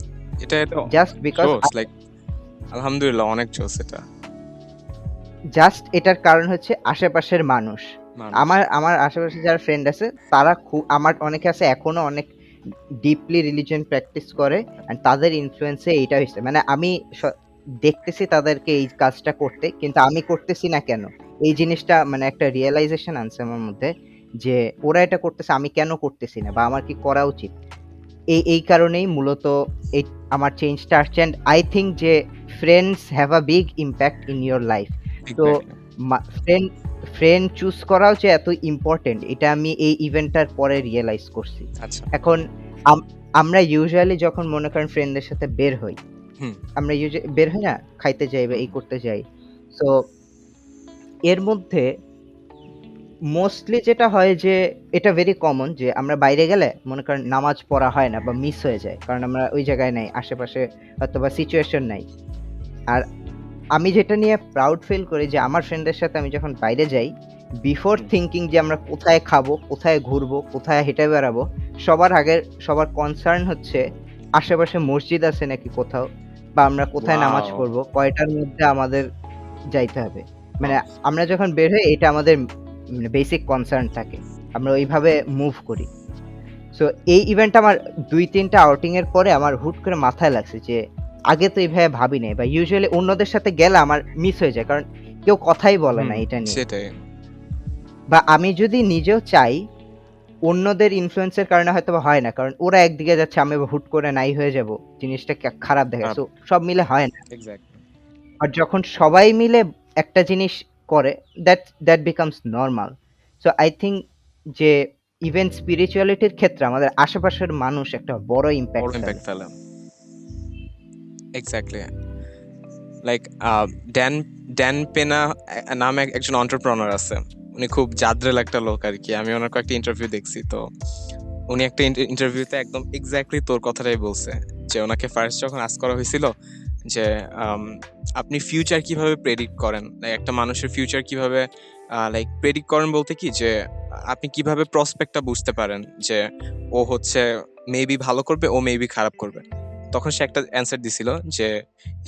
এটা জাস্ট বিকজ জোস, লাইক আলহামদুলিল্লাহ, অনেক জোস এটা। জাস্ট এটার কারণ হচ্ছে আশেপাশের মানুষ। মানুষ। আমার আশেপাশে যারা ফ্রেন্ড আছে তারা আমার অনেকে আছে এখনো অনেক ডিপলি রিলিজিয়ন প্র্যাকটিস করে, এন্ড তাদের ইনফ্লুয়েন্সে এইটা হয়েছে। মানে আমি দেখতেছি তাদেরকে এই কাজটা করতে, কিন্তু আমি করতেছি না কেন, এই জিনিসটা মানে একটা রিয়েলাইজেশন আনছে আমার মধ্যে যে ওরা এটা করতেছে, আমি কেন করতেছি না, বা আমার কি করা উচিত। এই কারণেই মূলত এই আমার চেঞ্জটা আসছে। অ্যান্ড আই থিঙ্ক যে friends have a big impact in your life. তো ফ্রেন্ড ফ্রেন্ড চুজ করাও যে এত ইম্পর্টেন্ট, এটা আমি এই ইভেন্টটার পরে রিয়েলাইজ করছি। আচ্ছা। এখন আমরা ইউজুয়ালি যখন মনে করেন ফ্রেন্ডদের সাথে বের হই, হুম। আমরা বের হই না, খাইতে যাই বা এই করতে যাই। সো এর মধ্যে মোস্টলি যেটা হয় যে এটা ভেরি কমন যে আমরা বাইরে গেলে মনে করেন নামাজ পড়া হয় না বা মিস হয়ে যায়, কারণ আমরা ওই জায়গায় নাই, আশেপাশে হয়তো বা সিচুয়েশন নাই। আর আমি যেটা নিয়ে প্রাউড ফিল করি যে আমার ফ্রেন্ডের সাথে আমি যখন বাইরে যাই, বিফোর থিঙ্কিং যে আমরা কোথায় খাবো, কোথায় ঘুরবো, কোথায় হেঁটে বেড়াবো, সবার কনসার্ন হচ্ছে আশেপাশে মসজিদ আছে নাকি কোথাও, বা আমরা কোথায় নামাজ Wow. পড়বো, কয়টার মধ্যে আমাদের যাইতে হবে। মানে আমরা যখন বের হই এটা আমাদের বেসিক কনসার্ন থাকে, আমরা ওইভাবে মুভ করি। সো এই ইভেন্ট আমার ২-৩টা আউটিং এর পরে আমার হুট করে মাথায় লাগছে যে আগে তো এইভাবে ভাবি নাই, বা ইউজুয়ালি অন্যদের সাথে গেলে আমার মিস হয়ে যায়, কারণ কেউ কথাই বলে না এটা নিয়ে। সেটাই। বা আমি যদি নিজেও চাই, অন্যদের ইনফ্লুয়েন্সের কারণে হয়তো হয় না, কারণ ওরা একদিকে যাচ্ছে, আমি হুট করে নাই হয়ে যাব, জিনিসটা খারাপ দেখায়। সো সব মিলে হয় না। এক্স্যাক্টলি। আর যখন সবাই মিলে একটা জিনিস করে, that becomes normal. So I think যে ইভেন স্পিরিচুয়ালিটির ক্ষেত্রে আমাদের আশেপাশের মানুষ একটা বড় ইম্প্যাক্ট ইম্প্যাক্ট ফেলে। এক্স্যাক্টলি। লাইক ড্যান পেনা নামে একজন এন্টারপ্রেনার আছে, উনি খুব জাদ্রেল একটা লোক আর কি। আমি ওনার কয়েকটা ইন্টারভিউ দেখছি, তো উনি একটা ইন্টারভিউতে একদম এক্স্যাক্টলি তোর কথাটাই বলছে, যে ওনাকে ফার্স্ট যখন আস্ক করা হয়েছিল যে আপনি ফিউচার কিভাবে প্রেডিক্ট করেন, একটা মানুষের ফিউচার কিভাবে লাইক প্রেডিক্ট করেন বলতে কি, যে আপনি কিভাবে প্রসপেক্টটা বুঝতে পারেন যে ও হচ্ছে মেবি ভালো করবে, ও মেবি খারাপ করবে। তখন সে একটা অ্যান্সার দিছিল যে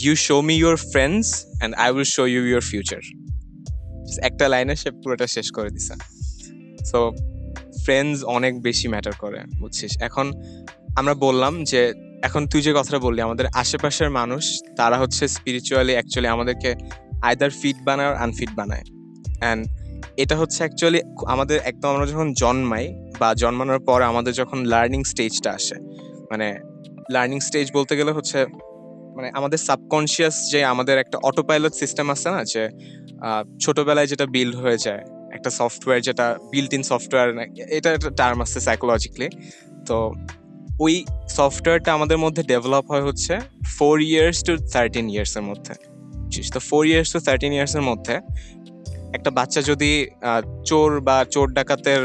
you show me your friends and I will show you your future. একটা লাইনে সে পুরোটা শেষ করে দিছে। সো ফ্রেন্ডস অনেক বেশি ম্যাটার করে, বুঝছিস। এখন আমরা বললাম যে, এখন তুই যে কথাটা বললি, আমাদের আশেপাশের মানুষ তারা হচ্ছে স্পিরিচুয়ালি অ্যাকচুয়ালি আমাদেরকে আইদার ফিট বানায় আর আনফিট বানায়। অ্যান্ড এটা হচ্ছে অ্যাকচুয়ালি আমাদের একদম আমরা যখন জন্মাই বা জন্মানোর পরে আমাদের যখন লার্নিং স্টেজটা আসে, মানে লার্নিং স্টেজ বলতে গেলে হচ্ছে মানে আমাদের সাবকনশিয়াস যে আমাদের একটা অটো পাইলট সিস্টেম আছে না, যে ছোটবেলায় যেটা বিল্ড হয়ে যায় একটা সফটওয়্যার, যেটা বিল্ট ইন সফটওয়্যার, এটা একটা টার্ম আছে সাইকোলজিক্যালি। তো ওই সফটওয়্যারটা আমাদের মধ্যে ডেভেলপ হয় হচ্ছে 4 years to 13 years এর মধ্যে। তো 4 years to 13 years এর মধ্যে একটা বাচ্চা যদি চোর বা চোর ডাকাতের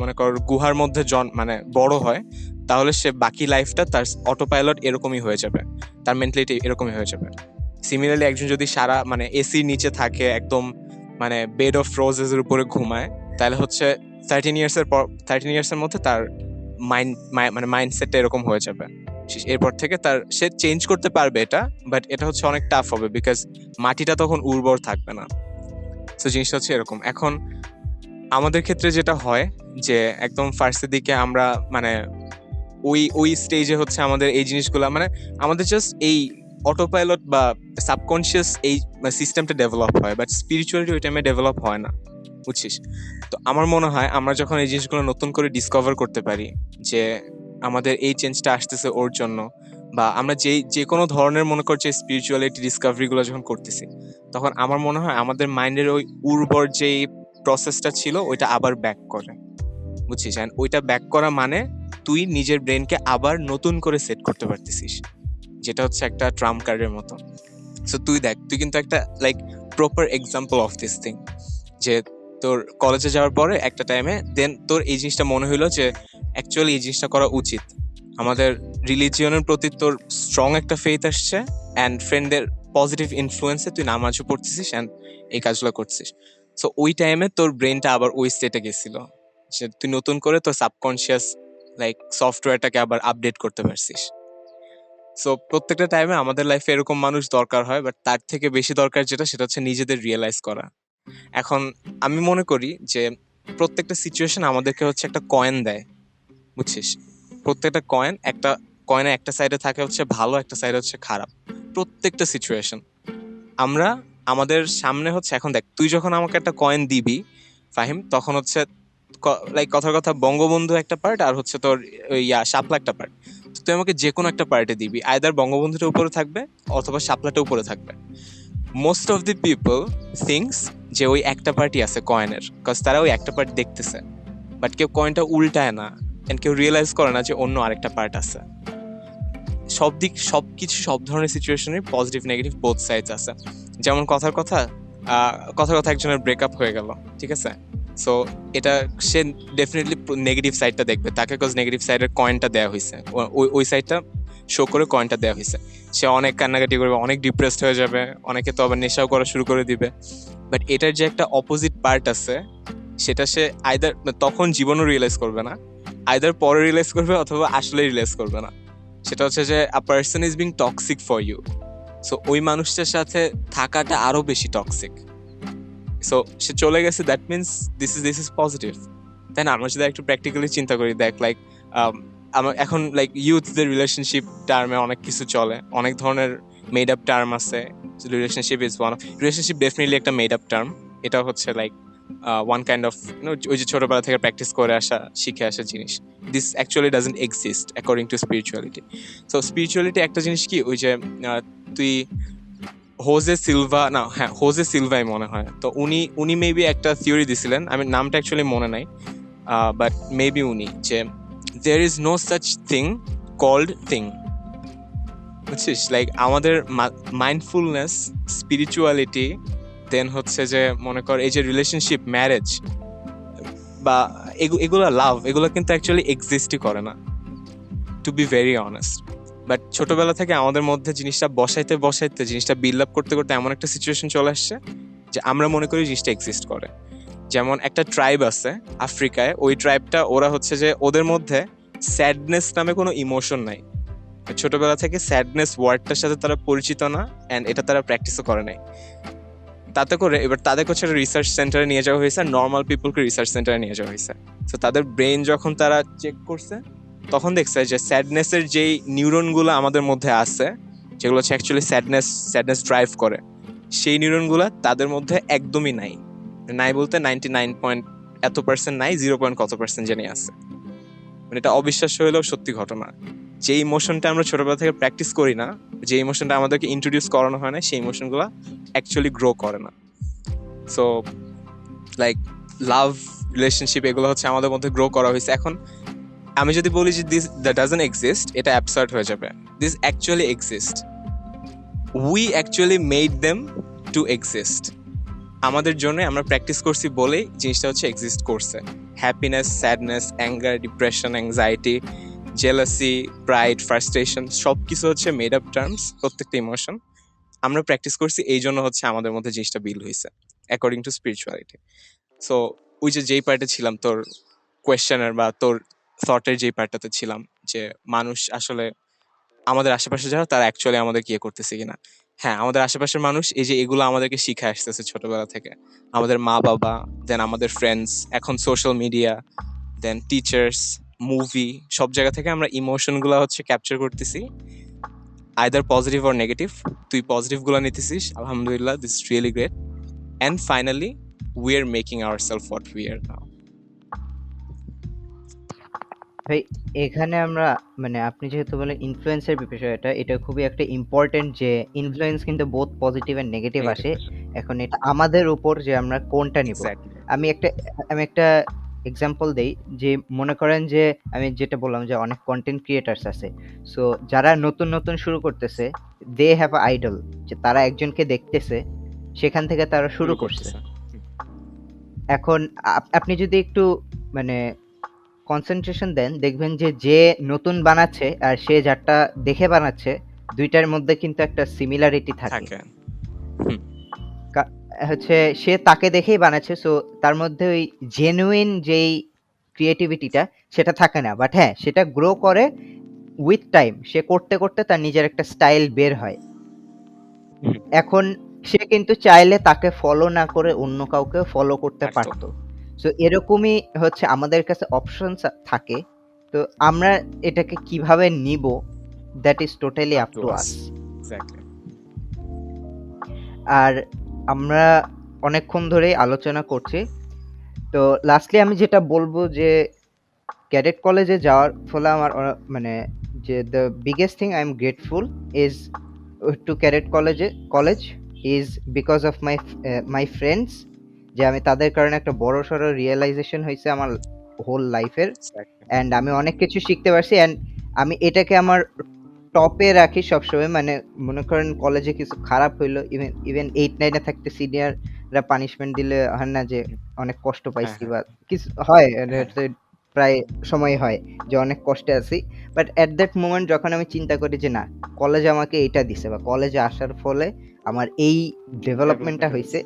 মনে কর গুহার মধ্যে মানে বড় হয়, তাহলে সে বাকি লাইফটা তার অটো পাইলট এরকমই হয়ে যাবে, তার মেন্টালিটি এরকমই হয়ে যাবে। সিমিলারলি একজন যদি সারা মানে এসির নিচে থাকে, একদম মানে বেড অফ রোজেস এর উপরে ঘুমায়, তাহলে হচ্ছে 13 years এর মধ্যে তার মানে মাইন্ডসেটটা এরকম হয়ে যাবে। এরপর থেকে সে চেঞ্জ করতে পারবে এটা, বাট এটা হচ্ছে অনেক টাফ হবে, বিকজ মাটিটা তখন উর্বর থাকবে না। তো জিনিসটা হচ্ছে এরকম। এখন আমাদের ক্ষেত্রে যেটা হয় যে একদম ফার্স্টের দিকে আমরা মানে ওই স্টেজে হচ্ছে আমাদের এই জিনিসগুলো মানে আমাদের জাস্ট এই অটো পাইলট বা সাবকনশিয়াস এই সিস্টেমটা ডেভেলপ হয়, বাট স্পিরিচুয়ালিটি ওই টাইমে ডেভেলপ হয় না, বুঝছিস। তো আমার মনে হয় আমরা যখন এই জিনিসগুলো নতুন করে ডিসকভার করতে পারি যে আমাদের এই চেঞ্জটা আসতেছে ওর জন্য, বা আমরা যে কোনো ধরনের মনে করছি স্পিরিচুয়ালিটি ডিসকভারিগুলো যখন করতেছি, তখন আমার মনে হয় আমাদের মাইন্ডের ওই উর্বর যেই প্রসেসটা ছিল ওইটা আবার ব্যাক করে, বুঝছিস। অ্যান্ড ওইটা ব্যাক করা মানে তুই নিজের ব্রেনকে আবার নতুন করে সেট করতে পারতেছিস, যেটা হচ্ছে একটা ট্রাম্প কার্ডের মতো। সো তুই দেখ, তুই কিন্তু একটা like proper example of this thing, যে তোর কলেজে যাওয়ার পরে একটা টাইমে দেন তোর এই জিনিসটা মনে হইলো যে অ্যাকচুয়ালি এই জিনিসটা করা উচিত। আমাদের রিলিজিয়নের প্রতি তোর স্ট্রং একটা ফেথ আসছে, অ্যান্ড ফ্রেন্ডদের পজিটিভ ইনফ্লুয়েন্সে তুই নামাজও পড়তেছিস অ্যান্ড এই কাজগুলো করছিস। সো ওই টাইমে তোর ব্রেনটা আবার ওই স্টেটে গেছিল, যে তুই নতুন করে তোর সাবকনশিয়াস লাইক সফটওয়্যারটাকে আবার আপডেট করতে পারছিস। সো প্রত্যেকটা টাইমে আমাদের লাইফে এরকম মানুষ দরকার হয়, বাট তার থেকে বেশি দরকার যেটা, সেটা হচ্ছে নিজেদের রিয়েলাইজ করা। এখন আমি মনে করি যে প্রত্যেকটা সিচুয়েশন আমাদেরকে হচ্ছে একটা কয়েন দেয়, বুঝছিস। প্রত্যেকটা কয়েনে একটা সাইডে থাকে হচ্ছে ভালো, একটা সাইডে হচ্ছে খারাপ। প্রত্যেকটা সিচুয়েশন আমরা আমাদের সামনে হচ্ছে, এখন দেখ তুই যখন আমাকে একটা কয়েন দিবি ফাহিম, তখন হচ্ছে লাইক কথার কথা বঙ্গবন্ধু একটা পার্ট আর হচ্ছে তোর শাপলা একটা পার্ট। তুই আমাকে যে কোনো একটা পার্টে দিবি, আইদার বঙ্গবন্ধুটা উপরে থাকবে অথবা শাপলাটা উপরে থাকবে। Most of the people things যে ওই একটা পার্টই আছে কয়েনের, বিকজ তারা ওই একটা পার্ট দেখতেছে, বাট কেউ কয়েনটা উল্টায় না, এন্ড কেউ রিয়েলাইজ করে না যে অন্য আরেকটা পার্ট আছে। সব ধরনের সিচুয়েশনে পজিটিভ নেগেটিভ বোথ সাইডস আছে। যেমন কথার কথা একজনের ব্রেকআপ হয়ে গেল, ঠিক আছে। সো এটা সে ডেফিনেটলি নেগেটিভ সাইডটা দেখবে, তাকে কজ নেগেটিভ সাইডের কয়েনটা দেওয়া হয়েছে, ওই সাইডটা শো করে কয়েনটা দেওয়া হয়েছে। সে অনেক কান্নাকাটি করবে, অনেক ডিপ্রেসড হয়ে যাবে, অনেকে তো আবার নেশাও করা শুরু করে দিবে। বাট এটার যে একটা অপোজিট পার্ট আছে, সেটা সে আইদার তখন জীবনও রিয়েলাইজ করবে না, আইদার পরে রিয়েলাইজ করবে অথবা আসলে রিয়েলাইজ করবে না। সেটা হচ্ছে যে a person is being toxic for you. So ওই মানুষটার সাথে থাকাটা আরো বেশি টক্সিক। সো সে চলে গেছে, that means this is positive. তাই না? আমরা যদি একটু প্র্যাকটিক্যালি চিন্তা করি, দেখ লাইক আমার এখন লাইক ইউথদের রিলেশনশিপ টার্মে অনেক কিছু চলে, অনেক ধরনের মেড আপ টার্ম আছে। Relationship is one of, relationship definitely একটা মেড আপ টার্ম। এটা হচ্ছে লাইক ওয়ান কাইন্ড অফ ওই যে ছোটবেলা থেকে প্র্যাকটিস করে আসা, শিখে আসা জিনিস। This actually doesn't exist according to spirituality. So spirituality একটা জিনিস কি, ওই যে তুই হোজে সিলভাই মনে হয়, তো উনি মেবি একটা থিওরি দিছিলেন, আমি নামটা অ্যাকচুয়ালি মনে নাই, বাট মেবি উনি যে there is no such thing called thing, বুঝছিস? লাইক আমাদের মাইন্ডফুলনেস, স্পিরিচুয়ালিটি, দেন হচ্ছে যে মনে কর এই যে রিলেশনশিপ, ম্যারেজ বা এগুলো লাভ, এগুলো কিন্তু অ্যাকচুয়ালি এক্সিস্টই করে না, to be very honest. But ছোটবেলা থেকে আমাদের মধ্যে জিনিসটা বসাইতে বসাইতে, জিনিসটা বিল্ড আপ করতে করতে এমন একটা সিচুয়েশন চলে আসছে যে আমরা মনে করি জিনিসটা এক্সিস্ট করে। যেমন একটা ট্রাইব আছে আফ্রিকায়, ওই ট্রাইবটা ওরা হচ্ছে যে ওদের মধ্যে স্যাডনেস নামে কোনো ইমোশন নাই। ছোটবেলা থেকে স্যাডনেস ওয়ার্ডটার সাথে তারা পরিচিত না, অ্যান্ড এটা তারা প্র্যাকটিসও করে নাই। তাতে করে এবার তাদেরকে হচ্ছে রিসার্চ সেন্টারে নিয়ে যাওয়া হয়েছে, নর্মাল পিপলকে রিসার্চ সেন্টারে নিয়ে যাওয়া হয়েছে। তো তাদের ব্রেন যখন তারা চেক করছে, তখন দেখছে যে স্যাডনেসের যেই নিউরনগুলো আমাদের মধ্যে আছে, যেগুলো হচ্ছে অ্যাকচুয়ালি স্যাডনেস ড্রাইভ করে, সেই নিউরনগুলো তাদের মধ্যে একদমই নাই। নাই বলতে 99 এত পার্সেন্ট নাই, 0 কত পার্সেন্ট জানি আছে। মানে এটা অবিশ্বাস্য হলেও সত্যি ঘটনা। যে ইমোশনটা আমরা ছোটবেলা থেকে প্র্যাকটিস করি না, যে ইমোশনটা আমাদেরকে ইন্ট্রোডিউস করানো হয় না, সেই ইমোশনগুলো অ্যাকচুয়ালি গ্রো করে না। সো লাইক লাভ, রিলেশনশিপ, এগুলো হচ্ছে আমাদের মধ্যে গ্রো করা হয়েছে। এখন আমি যদি বলি যে দিস দ্যাট ডাজন্ট এক্সিস্ট, এটা অ্যাবসার্ড হয়ে যাবে। This actually exist, we actually made them to exist. আমাদের জন্য আমরা প্র্যাকটিস করছি বলেই জিনিসটা হচ্ছে এক্সিস্ট করছে। Happiness, sadness, anger, depression, anxiety, jealousy, pride, frustration, সবকিছু হচ্ছে মেড আপ টার্মস, প্রত্যেকটা ইমোশন আমরা প্র্যাকটিস করছি, এই জন্য হচ্ছে আমাদের মধ্যে জিনিসটা বিল্ড হয়েছে অ্যাকর্ডিং টু স্পিরিচুয়ালিটি। সো ওই যে যেই পার্টে ছিলাম, তোর কোয়েশ্চেনের বা তোর থটের যেই পার্টটাতে ছিলাম, যে মানুষ আসলে আমাদের আশেপাশে যারা, তারা অ্যাকচুয়ালি আমাদের কি করতেছে কিনা। হ্যাঁ, আমাদের আশেপাশের মানুষ এই যে এগুলো আমাদেরকে শিখে আসতেছে ছোটবেলা থেকে, আমাদের মা বাবা, দেন আমাদের ফ্রেন্ডস, এখন social media, then teachers, movie, সব জায়গা থেকে আমরা ইমোশন গুলা হচ্ছে ক্যাপচার করতেছি, আইদার পজিটিভ অর নেগেটিভ। তুই পজিটিভ গুলা নিতেছিস, আলহামদুলিল্লাহ, this is really great. And finally we are making ourself what we are now. ভাই এখানে আমরা মানে আপনি যেহেতু বলেন ইনফ্লুয়েন্সের বিষয়টা, এটা খুবই একটা ইম্পর্টেন্ট, যে ইনফ্লুয়েন্স কিন্তু বোথ পজিটিভ এন্ড নেগেটিভ আসে। এখন এটা আমাদের উপর যে আমরা কোনটা নিব। এক্স্যাক্টলি। আমি একটা এক্সাম্পল দেই, যে মনে করেন যে আমি যেটা বললাম যে অনেক কন্টেন্ট ক্রিয়েটার্স আছে, সো যারা নতুন নতুন শুরু করতেছে, দে হ্যাভ আ আইডল, যে তারা একজনকে দেখতেছে, সেখান থেকে তারা শুরু করছে। করতেছে। এখন আপনি যদি একটু মানে কনসেন্ট্রেশন দেন, দেখবেন যে যে নতুন বানাচ্ছে আর সে যারটা দেখে বানাচ্ছে, দুইটার মধ্যে কিন্তু একটা সিমিলারিটি থাকে। থাকে। হচ্ছে সে তাকে দেখেই বানাচ্ছে, সো তার মধ্যে ওই জেনুইন যেই ক্রিয়েটিভিটিটা সেটা থাকে না। বাট হ্যাঁ, সেটা গ্রো করে উইথ টাইম, সে করতে করতে তার নিজের একটা স্টাইল বের হয়। হুম। এখন সে কিন্তু চাইলে তাকে ফলো না করে অন্য কাউকে ফলো করতে পারতো। পারতো। সো এরকমই হচ্ছে আমাদের কাছে অপশনস থাকে। তো আমরা এটাকে কিভাবে নিব, that is totally up to us. Exactly. আর আমরা অনেকক্ষণ ধরেই আলোচনা করছি, তো লাস্টলি আমি যেটা বলবো যে ক্যাডেট কলেজে যাওয়ার ফলে আমার মানে যে the biggest thing I am grateful is to cadet college is because of my friends, যে আমি তাদের কারণে একটা বড় সড়ো রিয়েলাইজেশন হয়েছে আমার হোল লাইফের, অ্যান্ড আমি অনেক কিছু শিখতে পারছি। অ্যান্ড আমি এটাকে আমার টপে রাখি সবসময়। মানে মনে করেন কলেজে কিছু খারাপ হইলো, ইভেন 8-9 থাকতে সিনিয়ররা পানিশমেন্ট দিলে হয় না যে অনেক কষ্ট পাইছি, বা কিছু হয়, প্রায় সময় হয় যে অনেক কষ্টে আছি। বাট অ্যাট দ্যাট মোমেন্ট যখন আমি চিন্তা করি যে না, কলেজ আমাকে এইটা দিছে, বা কলেজে আসার ফলে আমার এই ডেভেলপমেন্টটা হয়েছে,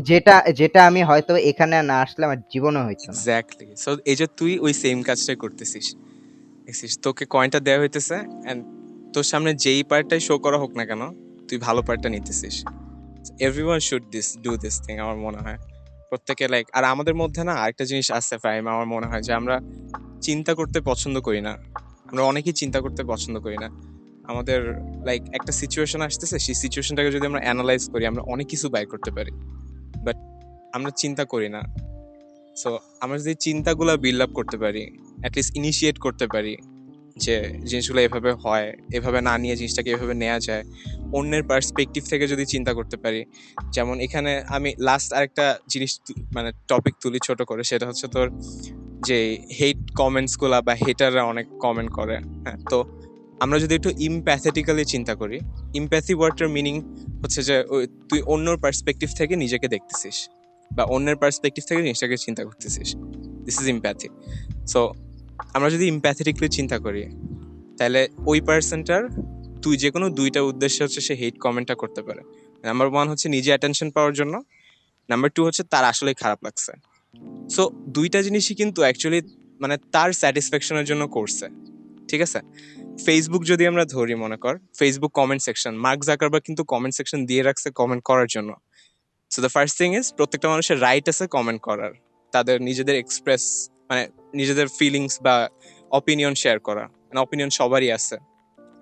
যেটা যেটা আমি হয়তো এখানে না আসলে আমার জীবনে হইতো না। এক্স্যাক্টলি। সো এই যে তুই ওই সেম কাজটাই করতেছিস, দেখছিস তোকে কয়েনটা দেওয়া হইতেছে, এন্ড তোর সামনে যেই পার্টটাই শো করা হোক না কেন, তুই ভালো পার্টটা নিতেছিস। Everyone should do this thing, আমার মনে হয় প্রত্যেকে। লাইক আর আমাদের মধ্যে না আরেকটা জিনিস আছে ফাইম, আমার মনে হয় যে আমরা চিন্তা করতে পছন্দ করি না। আমরা অনেকেই চিন্তা করতে পছন্দ করি না। আমাদের লাইক একটা সিচুয়েশন আসতেছে, সেই সিচুয়েশনটাকে যদি আমরা অ্যানালাইজ করি, আমরা অনেক কিছু বাইর করতে পারি, বাট আমরা চিন্তা করি না। সো আমরা যদি চিন্তাগুলো বিল্ড আপ করতে পারি, অ্যাটলিস্ট ইনিশিয়েট করতে পারি যে জিনিসগুলো এভাবে হয়, এভাবে না নিয়ে জিনিসটাকে এভাবে নেওয়া যায়, অন্যের পার্সপেক্টিভ থেকে যদি চিন্তা করতে পারি। যেমন এখানে আমি লাস্ট আরেকটা জিনিস মানে টপিক তুলি ছোট করে, সেটা হচ্ছে তোর যে হেট কমেন্টস গুলা বা হেটাররা অনেক কমেন্ট করে। হ্যাঁ, তো আমরা যদি একটু ইমপ্যাথেটিক্যালি চিন্তা করি, ইমপ্যাথি ওয়ার্ডটার মিনিং হচ্ছে যে তুই অন্যর পার্সপেক্টিভ থেকে নিজেকে দেখতেছিস বা অন্যের পার্সপেক্টিভ থেকে জিনিসটাকে চিন্তা করতেছিস। This is empathy. সো আমরা যদি ইমপ্যাথেটিক্যালি চিন্তা করি, তাহলে ওই পার্সনটার তুই যে কোনো দুইটা উদ্দেশ্য হচ্ছে সে হেট কমেন্টটা করতে পারে। নাম্বার 1 হচ্ছে নিজে অ্যাটেনশন পাওয়ার জন্য, নাম্বার 2 হচ্ছে তার আসলে খারাপ লাগছে। সো দুইটা জিনিসই কিন্তু অ্যাকচুয়ালি মানে তার স্যাটিসফ্যাকশনের জন্য করছে, ঠিক আছে? ফেসবুক যদি আমরা ধরি, মনে কর Facebook comment section, mark Zuckerberg কিন্তু কমেন্ট সেকশন দিয়ে রাখছে কমেন্ট করার জন্য। So the first thing is প্রত্যেকটা মানুষের রাইট আছে কমেন্ট করার, তাদের নিজেদের এক্সপ্রেস মানে নিজেদের ফিলিংস বা অপিনিয়ন শেয়ার করা। অপিনিয়ন সবারই আছে,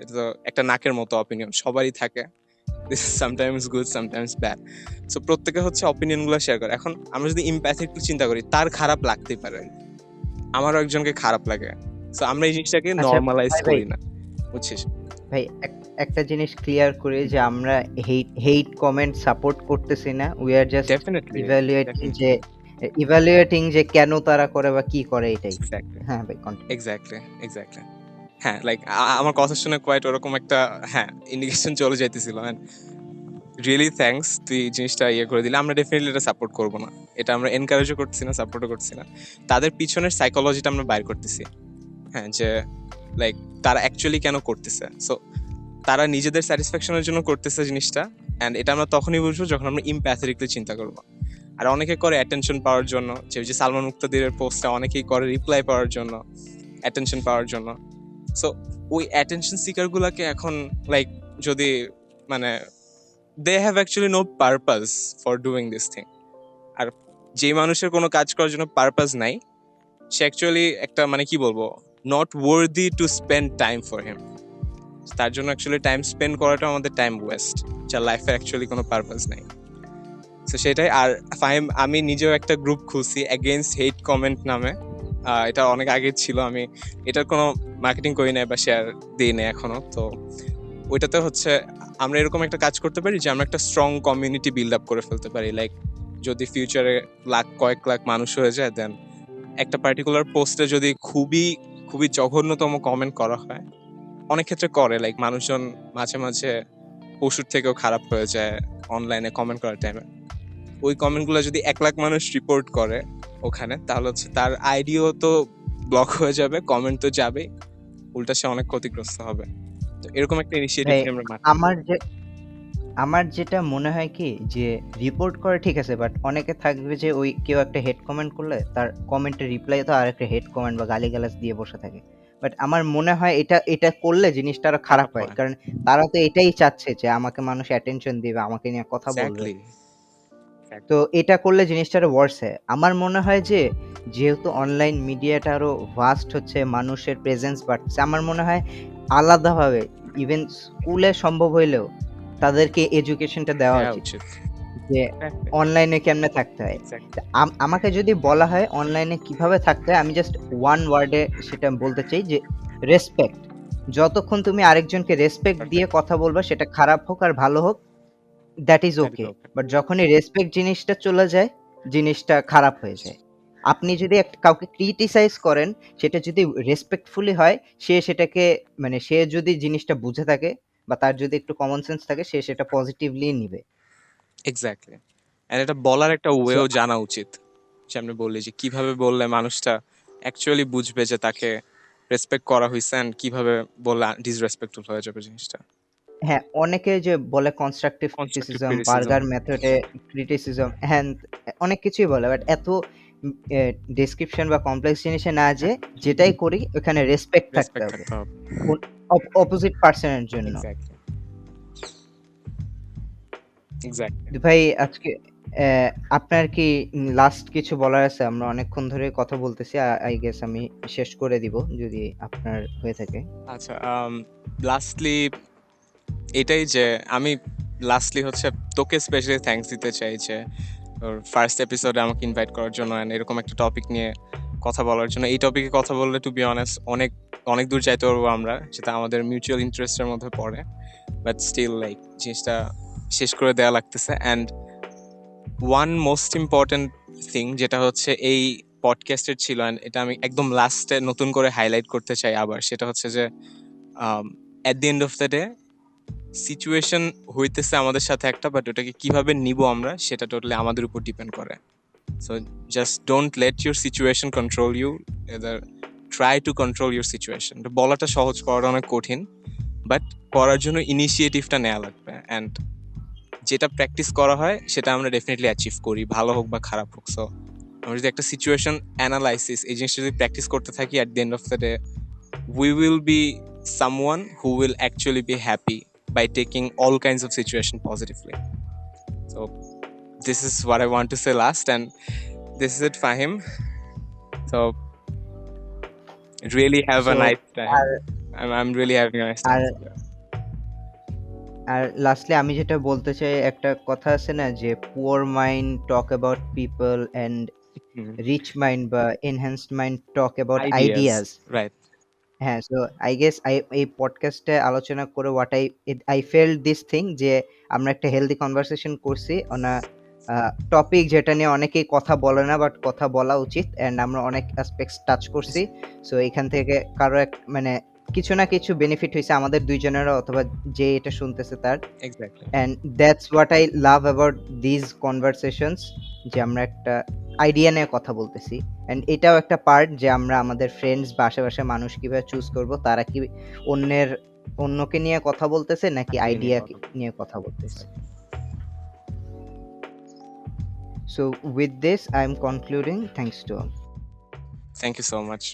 এটা তো একটা নাকের মতো অপিনিয়ন সবারই থাকে। This is sometimes good sometimes bad. So প্রত্যেকে হচ্ছে অপিনিয়ন গুলো শেয়ার করে। এখন আমরা যদি ইমপ্যাথেটিক চিন্তা করি, তার খারাপ লাগতেই পারে, আমারও একজনকে খারাপ লাগে। সো আমরা এই জিনিসটাকে আচ্ছা নর্মালাইজ ভাই ভাই করি না, বুঝছিস? ভাই একটা জিনিস ক্লিয়ার করে যে আমরা হেট কমেন্ট সাপোর্ট করতেছি না, we are just definitely, evaluating যে কেন তারা করে বা কি করে এটাই। এক্স্যাক্টলি, হ্যাঁ ভাই কন্টিনিউ। Exactly, exactly. হ্যাঁ, লাইক আমার কথা শুনে কোয়াইট ওরকম একটা হ্যাঁ ইন্ডিকেশন চলে যাইতেছিল। রিয়েলি থ্যাঙ্কস, তুই জিনিসটা ইয়ে করে দিলে। আমরা ডেফিনেটলি এটা সাপোর্ট করবো না, এটা আমরা এনকারেজও করতেছি না, সাপোর্টও করছি না। তাদের পিছনের সাইকোলজিটা আমরা বাইর করতেছি, হ্যাঁ, যে লাইক তারা অ্যাকচুয়ালি কেন করতেছে। সো তারা নিজেদের স্যাটিসফ্যাকশনের জন্য করতেছে জিনিসটা, অ্যান্ড এটা আমরা তখনই বুঝবো যখন আমরা ইমপ্যাথেটিকলি চিন্তা করবো। আর অনেকে করে অ্যাটেনশন পাওয়ার জন্য, যে সালমান মুক্তাদিরের পোস্টটা অনেকেই করে রিপ্লাই পাওয়ার জন্য, অ্যাটেনশন পাওয়ার জন্য। সো ওই অ্যাটেনশন সিকার গুলাকে এখন লাইক যদি মানে they have actually no purpose for doing this thing. আর যে মানুষের কোনো কাজ করার জন্য পারপাস নাই, সে অ্যাকচুয়ালি একটা মানে কি বলবো, not worthy to spend time for him. তার জন্য অ্যাকচুয়ালি টাইম স্পেন্ড করাটা আমাদের টাইম ওয়েস্ট, যার লাইফে অ্যাকচুয়ালি কোনো পারপাস নাই। তো সেটাই। আর ফাহিম, আমি নিজেও একটা গ্রুপ খুলছি এগেইনস্ট হেট কমেন্ট নামে। এটা অনেক আগে ছিল, আমি এটার কোনো মার্কেটিং করি নাই বা শেয়ার দিই নাই এখনো। তো ওইটাতে হচ্ছে আমরা এরকম একটা কাজ করতে পারি যে আমরা একটা স্ট্রং কমিউনিটি বিল্ড আপ করে ফেলতে পারি। লাইক যদি ফিউচারে কয়েক লাখ মানুষ হয়ে যায়, দেন একটা পার্টিকুলার পোস্টে যদি খুবই খুবই জঘন্যতম কমেন্ট করা হয়, অনেক ক্ষেত্রে করে, লাইক মানুষজন মাঝে মাঝে পশুর থেকেও খারাপ হয়ে যায় অনলাইনে কমেন্ট করার টাইমে। ওই কমেন্টগুলো যদি 1 লাখ মানুষ রিপোর্ট করে ওখানে, তাহলে হচ্ছে তার আইডিও তো ব্লক হয়ে যাবে, কমেন্ট তো যাবেই, উল্টা সে অনেক ক্ষতিগ্রস্ত হবে। তো এরকম একটা ইনিশিয়েটিভ ভাই নিয়ে আমরা মাঠে আমার যে আমার যেটা মনে হয় কি যে রিপোর্ট করে ঠিক আছে, বাট অনেকে থাকবে যে ওই কেউ একটা হেড কমেন্ট করলে তার কমেন্টের রিপ্লাই তো আর একটা হেড কমেন্ট বা গালিগালাজ দিয়ে বসে থাকে। বাট আমার মনে হয় এটা এটা করলে জিনিসটা আরো খারাপ হয়, কারণ তারা তো এটাই চাচ্ছে যে আমাকে মানুষ অ্যাটেনশন দিবে, আমাকে নিয়ে কথা বলবে। এক্স্যাক্টলি। তো এটা করলে জিনিসটা আরো ওয়ার্স হয়। আমার মনে হয় যে যেহেতু অনলাইন মিডিয়াটা আরো ভাস্ট হচ্ছে, মানুষের প্রেজেন্স বাড়ছে, আমার মনে হয় আলাদাভাবে ইভেন স্কুলে সম্ভব হইলেও তাদেরকে এডুকেশনটা দেওয়া দেওয়া উচিত উচিত। যে অনলাইনে কেমনে থাকতে হয়। এক্স্যাক্টলি। তা আমাকে যদি বলা হয় অনলাইনে কিভাবে থাকতে হয়, আমি জাস্ট ওয়ান ওয়ার্ডে সেটা বলতে চাই যে রেসপেক্ট। যতক্ষণ তুমি আরেকজনকে রেসপেক্ট দিয়ে কথা বলবা, সেটা খারাপ হোক আর ভালো হোক, that is that is okay. Okay. But যখনই রেসপেক্ট জিনিসটা চলে যায়, জিনিসটা খারাপ হয়ে যায়। আপনি যদি কাউকে ক্রিটিসাইজ করেন, সেটা যদি রেসপেক্টফুলি হয়, সে সেটাকে মানে সে যদি জিনিসটা বুঝে থাকে বা তার যদি একটু কমন সেন্স থাকে, সে সেটা পজিটিভলি নিবে। এক্স্যাক্টলি। এন্ড এটা বলার একটা সো ওয়েও জানা উচিত, যে আপনি বললি যে কিভাবে বললে মানুষটা অ্যাকচুয়ালি বুঝবে যে তাকে রেসপেক্ট করা হয়েছে, এন্ড কিভাবে বললে ডিসরেসপেক্টফুল হয়ে যাবে জিনিসটা। হ্যাঁ, অনেকে যে বলে constructive constructive criticism, criticism. Burger মেথডে ক্রিটিসিজম, হ্যান্ড অনেক কিছুই বলে। বাট এত ডেসক্রিপশন বা কমপ্লেক্স জিনিসে না যেয়ে যেটাই করি ওখানে রেসপেক্ট থাকতে রেসপেক্ট হবে থাকতে হবে। অপোজিট পার্সনের জন্য। Exactly, exactly. ভাই আজকে আপনার কি লাস্ট কিছু বলার আছে? আমরা অনেকক্ষণ ধরে কথা বলতেছি। আই গেস আমি শেষ করে দিব যদি আপনার হয়ে থাকে। আচ্ছা, লাস্টলি এটাই যে আমি লাস্টলি হচ্ছে তোকে স্পেশালি থ্যাঙ্কস দিতে চাই যে ওর ফার্স্ট এপিসোডে আমাকে ইনভাইট করার জন্য, and এরকম একটা টপিক নিয়ে কথা বলার জন্য। এই টপিকে কথা বললে টু বি অনেস্ট অনেক অনেক দূর যাইতে পারবো আমরা, যেটা আমাদের মিউচুয়াল ইন্টারেস্টের মধ্যে পড়ে। বাট স্টিল লাইক জিনিসটা শেষ করে দেওয়া লাগতেছে। And one most important thing যেটা হচ্ছে এই পডকাস্টের ছিল, and এটা আমি একদম লাস্টে নতুন করে হাইলাইট করতে চাই আবার, সেটা হচ্ছে যে at the end of the day situation হইতেছে আমাদের সাথে একটা, বাট ওটাকে কিভাবে নিব আমরা সেটা টোটালি আমাদের উপর ডিপেন্ড করে। So just don't let your situation control you, either try to control your situation. বলাটা সহজ, করাটা অনেক কঠিন, বাট করার জন্য ইনিশিয়েটিভটা নেওয়া লাগবে, অ্যান্ড যেটা প্র্যাকটিস করা হয় সেটা আমরা ডেফিনেটলি অ্যাচিভ করি, ভালো হোক বা খারাপ হোক। সো আমরা যদি একটা সিচুয়েশন অ্যানালাইসিস এই জিনিসটা যদি প্র্যাকটিস করতে থাকি, at the end of the day we will be someone who will actually be happy by taking all kinds of situation positively. So this is what I want to say last, and this is it, Fahim. So really have a So, nice time. আর I'm really having a nice আর time. আর lastly আমি যেটা বলতে চাই, একটা কথা আছে না যে poor mind talk about people and Mhm. Rich mind বা enhanced mind talk about ideas. Right. হ্যাঁ, সো আই গেস এই পডকাস্টে আলোচনা করে what I felt this thing, যে আমরা একটা হেলদি কনভারসেশন করছি অন আ টপিক যেটা নিয়ে অনেকেই কথা বলে না, বাট কথা বলা উচিত, অ্যান্ড আমরা অনেক অ্যাসপেক্টস টাচ করছি। সো এখান থেকে কারো মানে কিছু না কিছু বেনিফিট হয়েছে আমাদের দুইজনেরও, অথবা যে এটা শুনতেছে তার। Exactly. And that's what I love about these conversations, যে আমরা একটা আইডিয়া নিয়ে কথা বলতেছি। অ্যান্ড এটাও একটা পার্ট যে আমরা আমাদের ফ্রেন্ডস বা আশেপাশে মানুষ কিভাবে চুজ করব, তারা কি অন্যকে নিয়ে কথা বলতেছে নাকি আইডিয়া নিয়ে কথা বলতেছে। So with this I am concluding, thanks to all. Thank you so much.